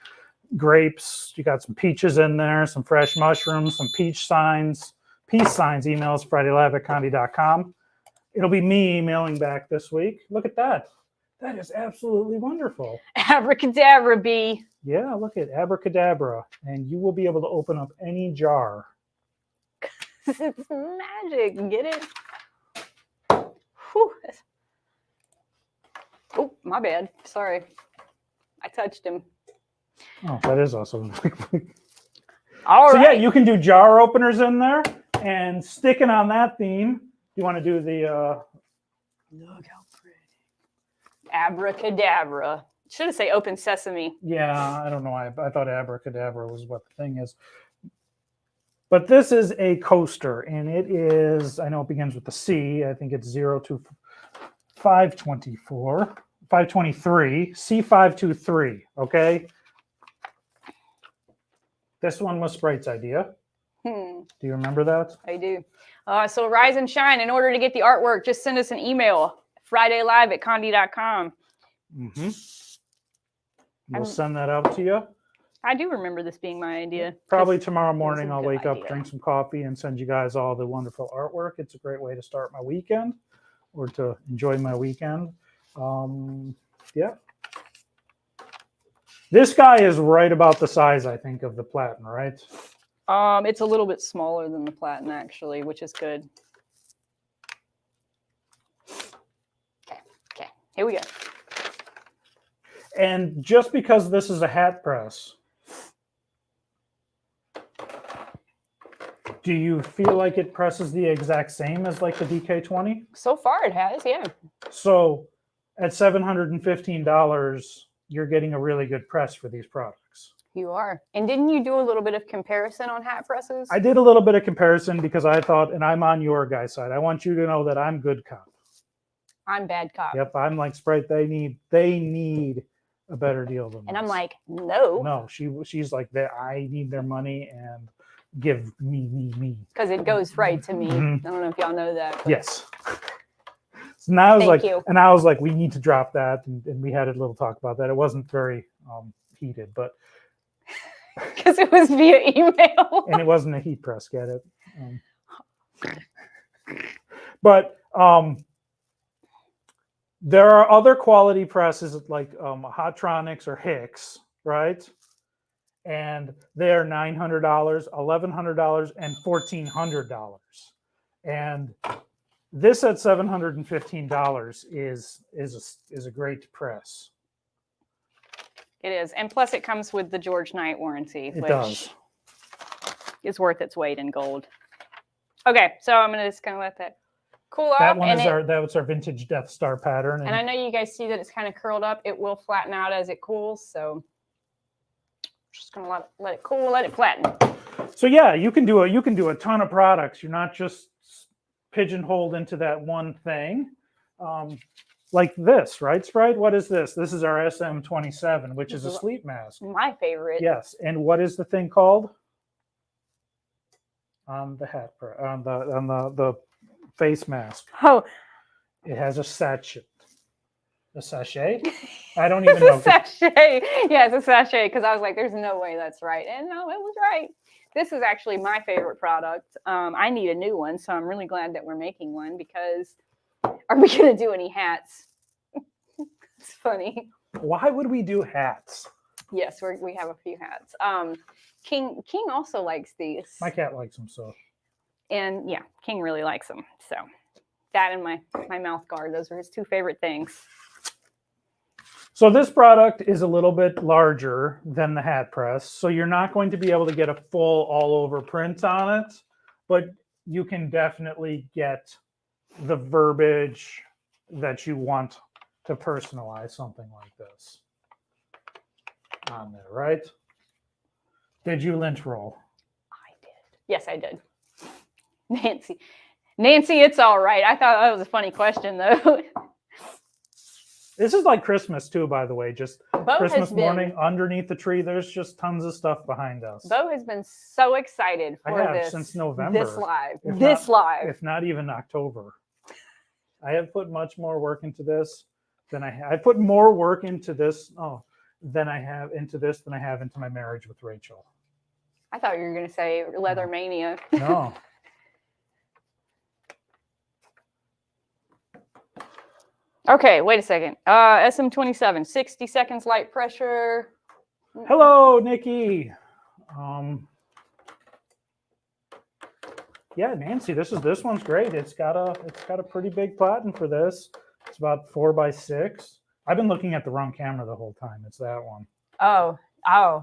grapes. You got some peaches in there, some fresh mushrooms, some peace signs. Email us FridayLive@Conde.com. It'll be me emailing back this week. Look at that. That is absolutely wonderful. Abracadabra, B. Yeah, look at abracadabra. And you will be able to open up any jar. It's magic. Get it? Whew. Oh, my bad. Sorry. I touched him. Oh, that is awesome. All right. Yeah, you can do jar openers in there. And sticking on that theme, you want to do the... Look how pretty. Abracadabra. Should have say open sesame. Yeah, I don't know why. I thought abracadabra was what the thing is. But this is a coaster, and it is, I know it begins with the C. I think it's 0 to 523, C523, okay? This one was Sprite's idea. Do you remember that? I do. So rise and shine. In order to get the artwork, just send us an email, FridayLive@Conde.com. We'll send that out to you. I do remember this being my idea. Probably tomorrow morning I'll wake up, drink some coffee, and send you guys all the wonderful artwork. It's a great way to start my weekend or to enjoy my weekend. Yeah. This guy is right about the size, I think, of the Platin, right? It's a little bit smaller than the Platin, actually, which is good. Okay, here we go. And just because this is a hat press, do you feel like it presses the exact same as like the DK20? So far it has, yeah. So at $715, you're getting a really good press for these products. You are. And didn't you do a little bit of comparison on hat presses? I did a little bit of comparison because I thought, and I'm on your guy's side, I want you to know that I'm good cop. I'm bad cop. Yep, I'm like Sprite. They need a better deal than And this. I'm like, no. No, she's like that. I need their money and give me. Because it goes right to me. Mhm. I don't know if y'all know that. But Yes. So now I was Thank like, you. and I was like, we need to drop that, and we had a little talk about that. It wasn't very heated, but because it was via email. and it wasn't a heat press. Get it? But there are other quality presses like Hotronics or Hicks, right? And they're $900, $1,100, and $1,400. And this at $715 is a great press. It is. And plus it comes with the George Knight warranty, It which does. is worth its weight in gold. Okay, so I'm going to just kind of let that cool off. That one and is that's our vintage Death Star pattern. And I know you guys see that it's kind of curled up. It will flatten out as it cools, so just going to let it cool, let it flatten. So yeah, you can do a ton of products. You're not just pigeonholed into that one thing. Like this, right, Sprite? What is this? This is our SM27, which is a sleep mask. My favorite. Yes. And what is the thing called? On the hat, on the face mask. Oh, It has a sachet. A sachet? I don't even know. It's a sachet. Yeah, it's a sachet because I was like, there's no way that's right. And no, it was right. This is actually my favorite product. I need a new one, so I'm really glad that we're making one because are we going to do any hats? It's funny. Why would we do hats? Yes, we have a few hats. King also likes these. My cat likes them, so. And yeah, King really likes them. So that and my mouth guard, those are his two favorite things. So this product is a little bit larger than the hat press. So you're not going to be able to get a full all over print on it, but you can definitely get the verbiage that you want to personalize something like this on there, right? Did you lint roll? I did. Yes, I did. Nancy, it's all right. I thought that was a funny question, though. This is like Christmas, too, by the way. Just Bo Christmas morning, underneath the tree, there's just tons of stuff behind us. Bo has been so excited for I have this. since November. This live. If not even October. I have put much more work into this than I put more work into this than I have into my marriage with Rachel. I thought you were going to say Leather Mania. No. Okay, wait a second. SM27, 60 seconds light pressure. Hello, Nikki. Yeah, Nancy, this one's great. It's got a pretty big platen for this. It's about 4x6. I've been looking at the wrong camera the whole time. It's that one. Oh,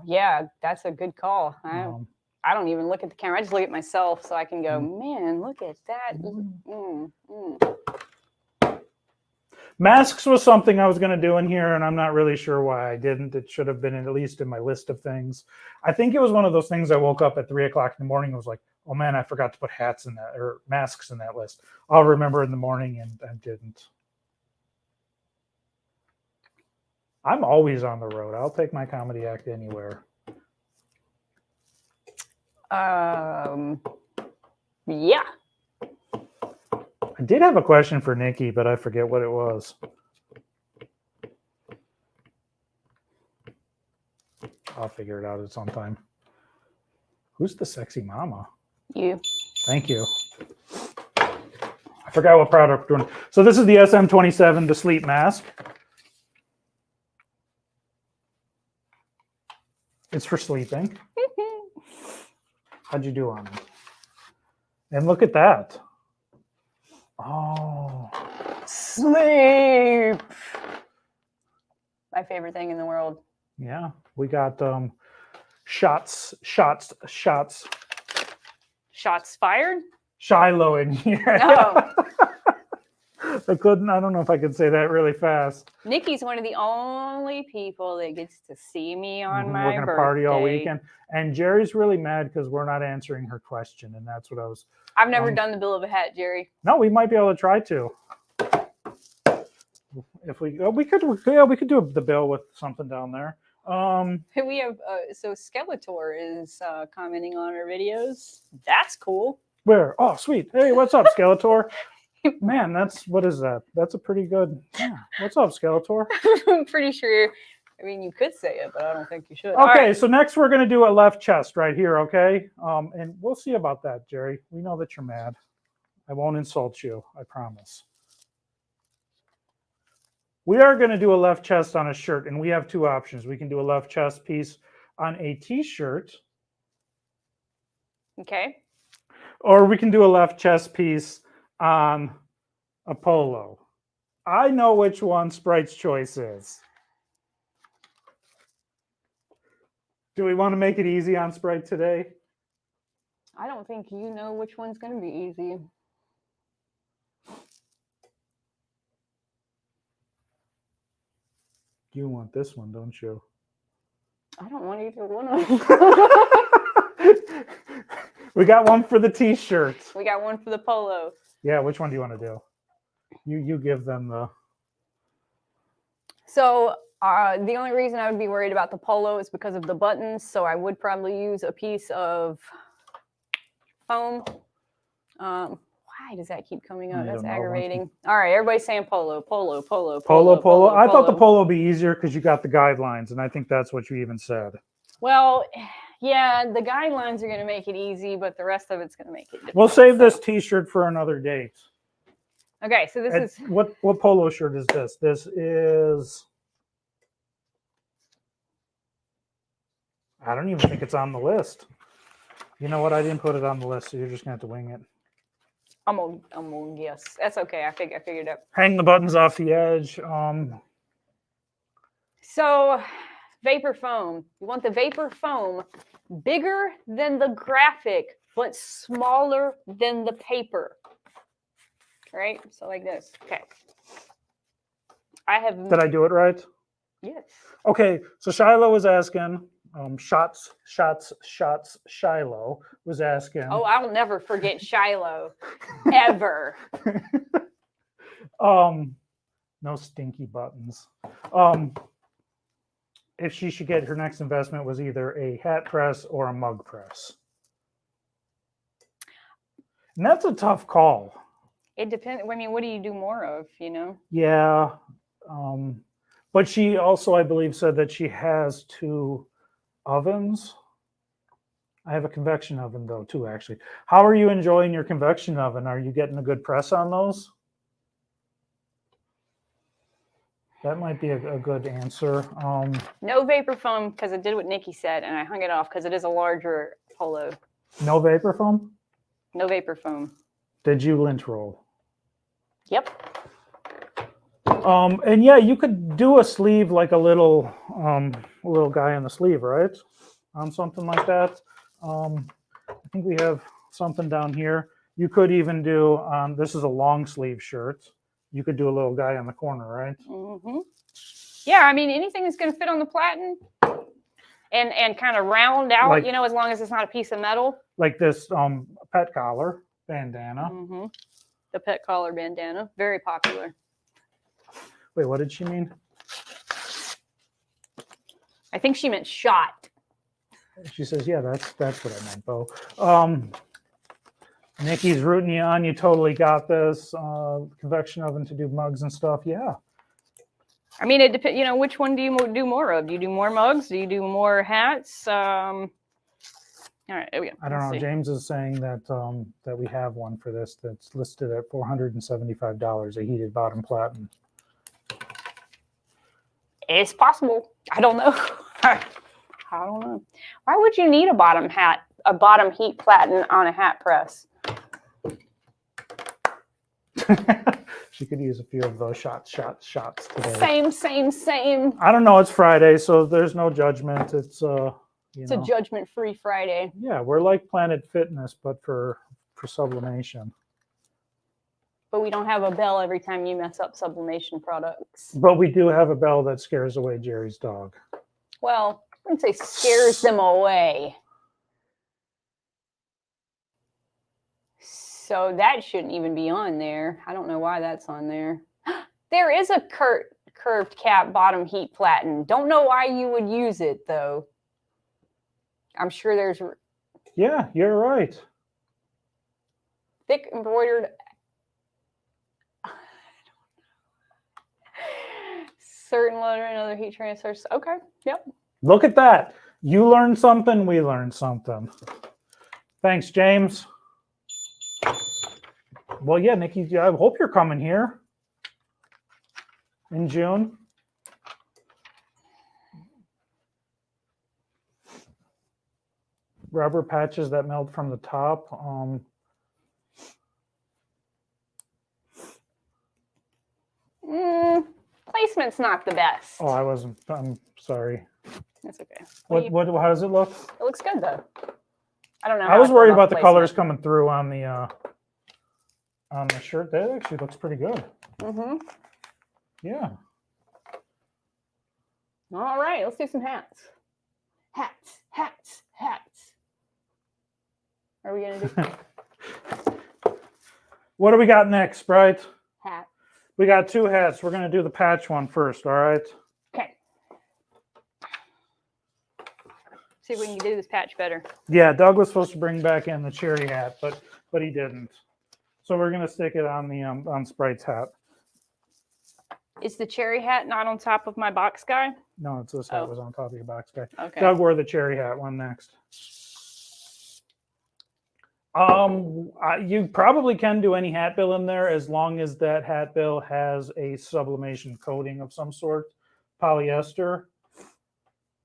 yeah, that's a good call. I don't even look at the camera. I just look at myself so I can go, man, look at that. Masks was something I was going to do in here, and I'm not really sure why I didn't. It should have been at least in my list of things. I think it was one of those things I woke up at 3 o'clock in the morning and was like, oh man, I forgot to put hats in that, or masks in that list. I'll remember in the morning, and I didn't. I'm always on the road. I'll take my comedy act anywhere. Yeah. I did have a question for Nikki, but I forget what it was. I'll figure it out at some time. Who's the sexy mama? You. Thank you. I forgot what product we're doing. So this is the SM27, the sleep mask. It's for sleeping. How'd you do on it? And look at that. Oh. Sleep. My favorite thing in the world. Yeah. We got shots Shots fired? Shiloh in here. Oh. I couldn't. I don't know if I could say that really fast. Nikki's one of the only people that gets to see me on my We're gonna birthday. party all weekend, and Jerry's really mad because we're not answering her question, and that's what I was. I've never done the bill of a hat, Jerry. No, we might be able to try to. If we could do the bill with something down there. We have so Skeletor is commenting on our videos. That's cool. Where? Oh, sweet. Hey, what's up, Skeletor? Man, what is that? That's a pretty good. Yeah. What's up, Skeletor? I'm pretty sure. I mean, you could say it, but I don't think you should. Okay, so next we're gonna do a left chest right here. Okay, and we'll see about that, Jerry. We know that you're mad. I won't insult you. I promise. We are going to do a left chest on a shirt, and we have two options. We can do a left chest piece on a t-shirt. Okay. Or we can do a left chest piece on a polo. I know which one Sprite's choice is. Do we want to make it easy on Sprite today? I don't think you know which one's going to be easy. You want this one, don't you? I don't want either one of them. We got one for the t-shirt. We got one for the polo. Yeah, which one do you want to do? You give them the... So the only reason I would be worried about the polo is because of the buttons. So I would probably use a piece of foam. Why does that keep coming up? That's aggravating. All right, everybody's saying polo, polo, polo, polo, polo. I thought the polo would be easier because you got the guidelines, and I think that's what you even said. Well, yeah, the guidelines are going to make it easy, but the rest of it's going to make it difficult. We'll save this t-shirt for another date. Okay, so this is... What polo shirt is this? This is... I don't even think it's on the list. You know what? I didn't put it on the list, so you're just going to have to wing it. I'm gonna guess. That's okay. I figured it out. Hang the buttons off the edge. So, vapor foam. You want the vapor foam bigger than the graphic, but smaller than the paper. Right? So like this. Okay. I have... Did I do it right? Yes. Okay, so Shiloh was asking... Shots, Shiloh was asking. Oh, I'll never forget Shiloh, ever. No stinky buttons. If she should get her next investment was either a hat press or a mug press. And that's a tough call. It depends. I mean, what do you do more of, you know? Yeah. But she also, I believe, said that she has two ovens. I have a convection oven though too, actually. How are you enjoying your convection oven? Are you getting a good press on those? That might be a good answer. No vapor foam because I did what Nikki said and I hung it off because it is a larger polo. No vapor foam? No vapor foam. Did you lint roll? Yep. And yeah, you could do a sleeve like a little guy on the sleeve, right? On something like that. I think we have something down here. You could even do, this is a long sleeve shirt. You could do a little guy on the corner, right? Mm-hmm. Yeah, I mean, anything that's going to fit on the platen and kind of round out, like, you know, as long as it's not a piece of metal. Like this pet collar bandana. Mm-hmm. The pet collar bandana, very popular. Wait, what did she mean? I think she meant shot. She says, yeah, that's what I meant, Bo. Nikki's rooting you on. You totally got this. Convection oven to do mugs and stuff. Yeah. I mean, it depends. You know, which one do you do more of? Do you do more mugs? Do you do more hats? All right, there we go. I don't know. James is saying that that we have one for this that's listed at $475, a heated bottom platen. It's possible. I don't know. I don't know. Why would you need a bottom heat platen on a hat press? She could use a few of those shots Same. today. I don't know. It's Friday, so there's no judgment. It's it's a judgment-free Friday. Yeah, we're like Planet Fitness, but for sublimation. But we don't have a bell every time you mess up sublimation products. But we do have a bell that scares away Jerry's dog. Well, I wouldn't say scares them away. So that shouldn't even be on there. I don't know why that's on there. There is a curved cap bottom heat platen. Don't know why you would use it, though. I'm sure there's... Yeah, you're right. Thick embroidered... certain loader and other heat transfers. Okay, yep. Look at that. You learned something, we learned something. Thanks, James. Well, yeah, Nikki, I hope you're coming here in June. Rubber patches that melt from the top. Placement's not the best. Oh, I'm sorry. That's okay. How does it look? It looks good, though. I don't know. I was worried about the placement. colors coming through on the shirt. That actually looks pretty good. Mm-hmm. Yeah. All right, let's do some hats. Hats, hats, hats. What are we going to do? What do we got next, Bright? Hat. We got 2 hats. We're going to do the patch one first, all right? Okay. See if we can do this patch better. Yeah, Doug was supposed to bring back in the cherry hat, but he didn't. So we're going to stick it on the on Sprite's hat. Is the cherry hat not on top of my box guy? No, it's this hat was on top of your box guy. Okay. Doug wore the cherry hat one next. You probably can do any hat bill in there as long as that hat bill has a sublimation coating of some sort, polyester.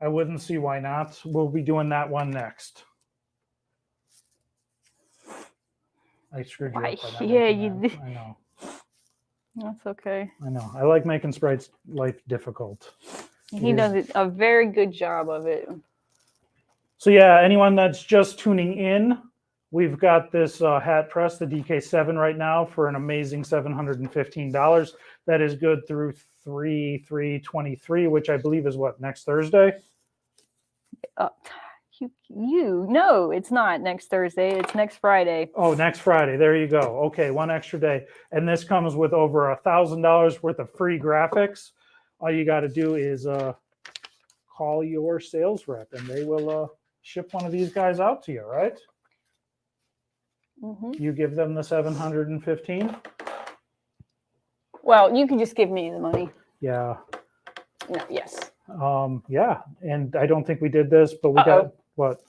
I wouldn't see why not. We'll be doing that one next. I screwed you up. Yeah, you did. I know. That's okay. I know. I like making Sprite's life difficult. He does a very good job of it. So yeah, anyone that's just tuning in, we've got this hat press, the DK7 right now for an amazing $715. That is good through 3/3/23, which I believe is what, next Thursday? No, it's not next Thursday. It's next Friday. Oh, next Friday. There you go. Okay, one extra day. And this comes with over $1,000 worth of free graphics. All you got to do is call your sales rep and they will ship one of these guys out to you, right? Mm-hmm. You give them the $715. Well, you can just give me the money. Yeah. No, yes. Yeah. And I don't think we did this, but we got what?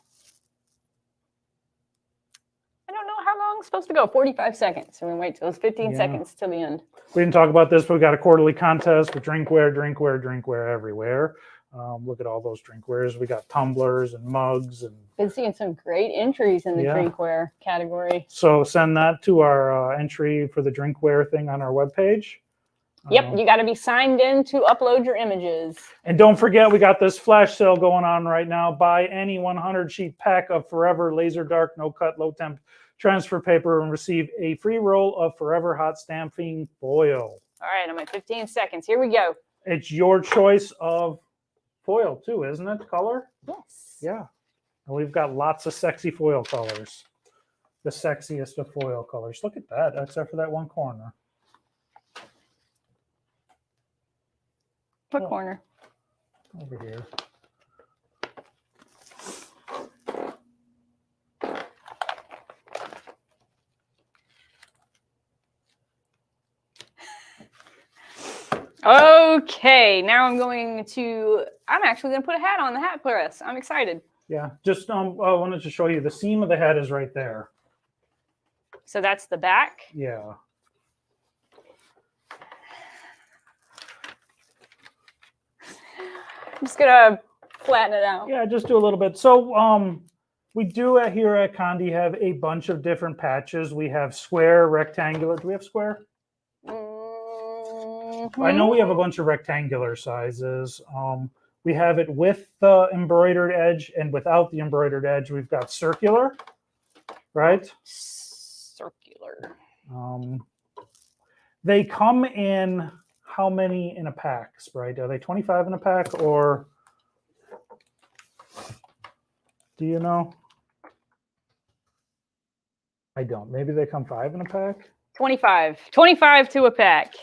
I don't know how long it's supposed to go. 45 seconds. So we wait till it's 15 seconds till the end. We didn't talk about this, but we got a quarterly contest with drinkware everywhere. Look at all those drinkwares. We got tumblers and mugs and Been seeing some great entries in the drinkware category. So send that to our entry for the drinkware thing on our webpage. Yep, you got to be signed in to upload your images. And don't forget, we got this flash sale going on right now. Buy any 100 sheet pack of Forever Laser Dark No Cut Low Temp transfer paper and receive a free roll of Forever Hot Stamping foil. All right, I'm at 15 seconds. Here we go. It's your choice of foil too, isn't it? Color? Yes. Yeah. And we've got lots of sexy foil colors. The sexiest of foil colors. Look at that, except for that one corner. What corner? Over here. Okay, now I'm actually going to put a hat on the hat press. I'm excited. Yeah, just I wanted to show you the seam of the hat is right there. So that's the back? Yeah. I'm just gonna flatten it out. Yeah, just do a little bit. So we do here at Conde have a bunch of different patches. We have square, rectangular. Do we have square? Mm-hmm. I know we have a bunch of rectangular sizes. We have it with the embroidered edge and without the embroidered edge. We've got circular, right? Circular. They come in how many in a pack, Sprite? Are they 25 in a pack, or do you know? I don't. Maybe they come 5 in a pack? 25. 25 to a pack.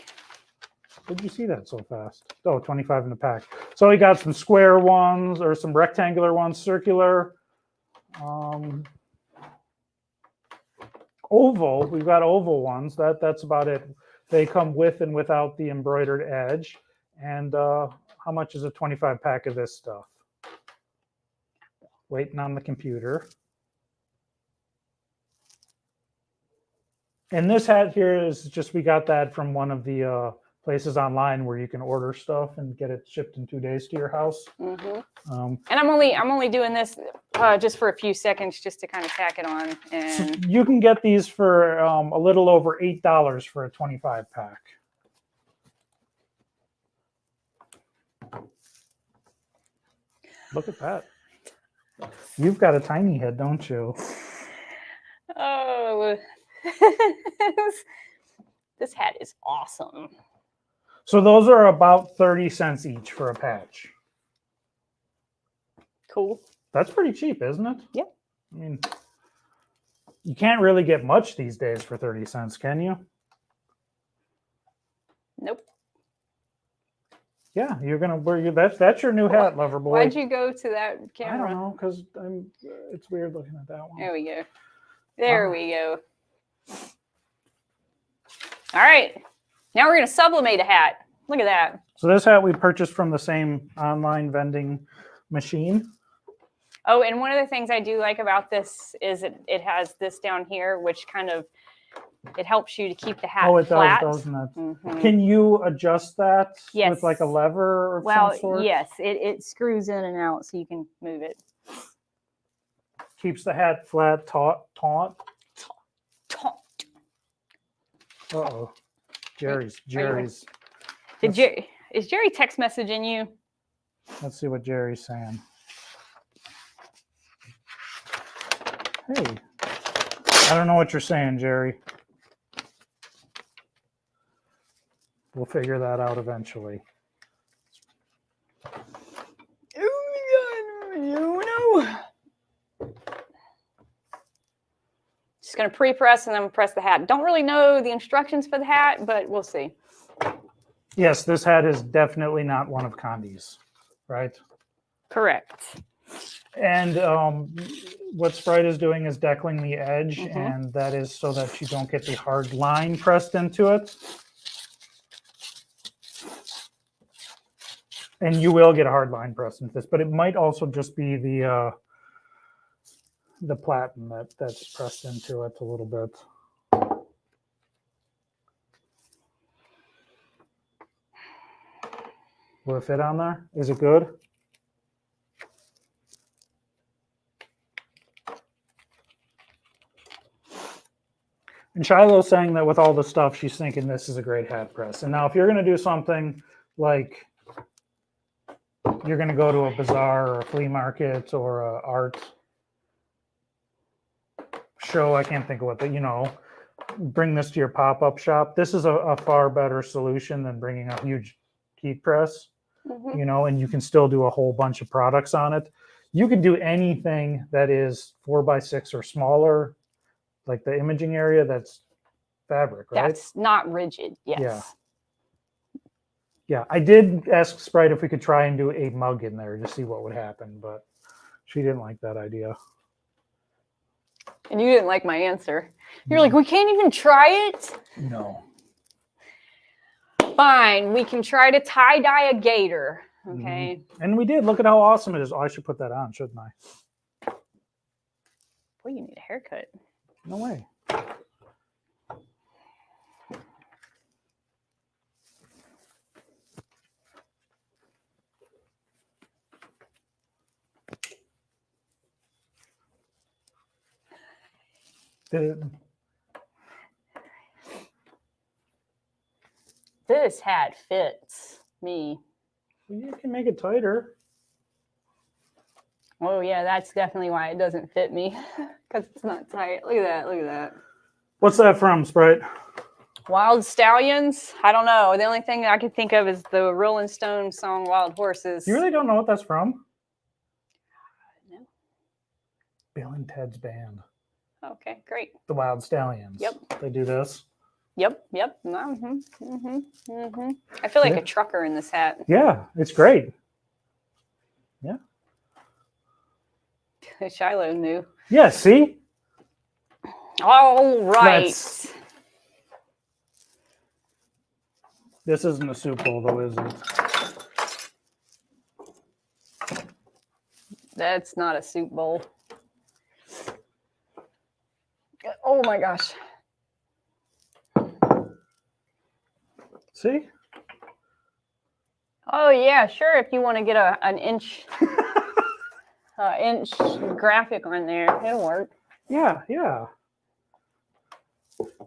Did you see that so fast? Oh, 25 in a pack. So we got some square ones or some rectangular ones, circular, oval. We've got oval ones. That's about it. They come with and without the embroidered edge. And how much is a 25 pack of this stuff? Waiting on the computer. And this hat here is just, we got that from one of the places online where you can order stuff and get it shipped in 2 days to your house. And I'm only doing this just for a few seconds, just to kind of tack it on. And so you can get these for a little over $8 for a 25 pack. Look at that. You've got a tiny head, don't you? oh, this hat is awesome. So those are about 30 cents each for a patch. Cool. That's pretty cheap, isn't it? Yeah. I mean, you can't really get much these days for 30 cents, can you? Nope. Yeah, you're gonna wear your that's your new hat, lover boy. Why'd you go to that camera? I don't know, because it's weird looking at that one. There we go. There we go. All right. Now we're going to sublimate a hat. Look at that. So this hat we purchased from the same online vending machine. Oh, and one of the things I do like about this is it has this down here, which kind of, it helps you to keep the hat flat. Does, doesn't it? Can you adjust that with like a lever or some sort? Yes, it screws in and out so you can move it. Keeps the hat flat, taut. Uh-oh. Jerry's. Is Jerry text messaging you? Let's see what Jerry's saying. Hey, I don't know what you're saying, Jerry. We'll figure that out eventually. Oh my God, Just going to pre-press and then press the hat. Don't really know the instructions for the hat, but we'll see. Yes, this hat is definitely not one of Conde's, right? Correct. And what Sprite is doing is deckling the edge, and that is so that you don't get the hard line pressed into it. And you will get a hard line pressed into this, but it might also just be the platen that's pressed into it a little bit. Will it fit on there? Is it good? And Shiloh's saying that with all the stuff, she's thinking this is a great hat press. And now if you're going to do something like you're going to go to a bazaar or a flea market or a art show, I can't think of what bring this to your pop-up shop. This is a far better solution than bringing a huge heat press, and you can still do a whole bunch of products on it. You can do anything that is 4x6 or smaller, like the imaging area, that's fabric, right? That's not rigid, yes. Yeah. Yeah, I did ask Sprite if we could try and do a mug in there to see what would happen, but she didn't like that idea. And you didn't like my answer. You're like, we can't even try it? No. Fine, we can try to tie-dye a gaiter, okay? And we did. Look at how awesome it is. Oh, I should put that on, shouldn't I? Boy, you need a haircut. No way. This hat fits me. You can make it tighter. Oh, yeah, that's definitely why it doesn't fit me, because it's not tight. Look at that. Look at that. What's that from, Sprite? Wild Stallions? I don't know. The only thing I can think of is the Rolling Stones song Wild Horses. You really don't know what that's from? No. Bill and Ted's band. Okay, great. The Wild Stallions. Yep. They do this. Yep. I feel like a trucker in this hat. Yeah, it's great. Yeah. Shiloh knew. Yeah, see? All right. This isn't a soup bowl, though, is it? That's not a soup bowl. Oh my gosh. See? Oh yeah, sure. If you want to get an inch, inch graphic on there, it'll work. Yeah.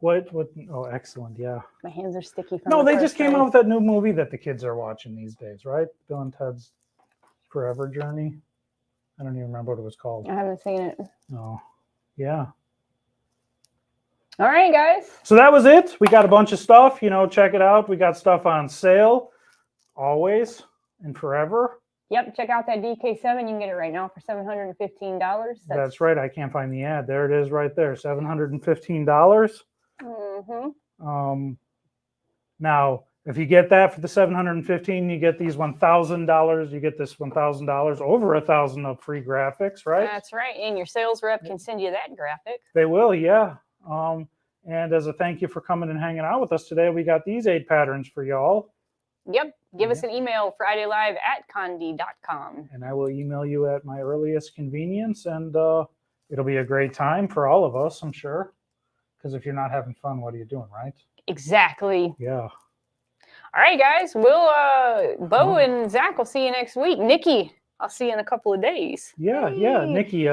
What? Oh, excellent. Yeah. My hands are sticky. From No, the they first just came time. out with that new movie that the kids are watching these days, right? Bill and Ted's Forever Journey. I don't even remember what it was called. I haven't seen it. Oh, yeah. All right, guys. So that was it. We got a bunch of stuff. Check it out. We got stuff on sale, always and forever. Yep, check out that DK7. You can get it right now for $715. That's right. I can't find the ad. There it is, right there. $715. Now, if you get that for the $715, you get these $1,000. You get this $1,000, over $1,000 of free graphics, right? That's right. And your sales rep can send you that graphic. They will, yeah. And as a thank you for coming and hanging out with us today, we got these 8 patterns for y'all. Yep. Give us an email, fridaylive@conde.com. And I will email you at my earliest convenience. And it'll be a great time for all of us, I'm sure. Because if you're not having fun, what are you doing, right? Exactly. Yeah. All right, guys. We'll Bo and Zach will see you next week. Nikki, I'll see you in a couple of days. Yeah, yeah. Nikki,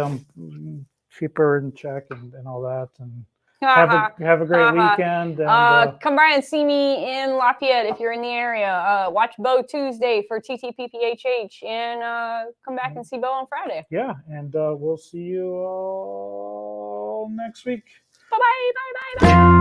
keep her in check and all that. And have a great weekend. And, come by and see me in Lafayette if you're in the area. Watch Bo Tuesday for TTPPHH and come back and see Bo on Friday. Yeah, and we'll see you all next week. Bye-bye. Bye-bye.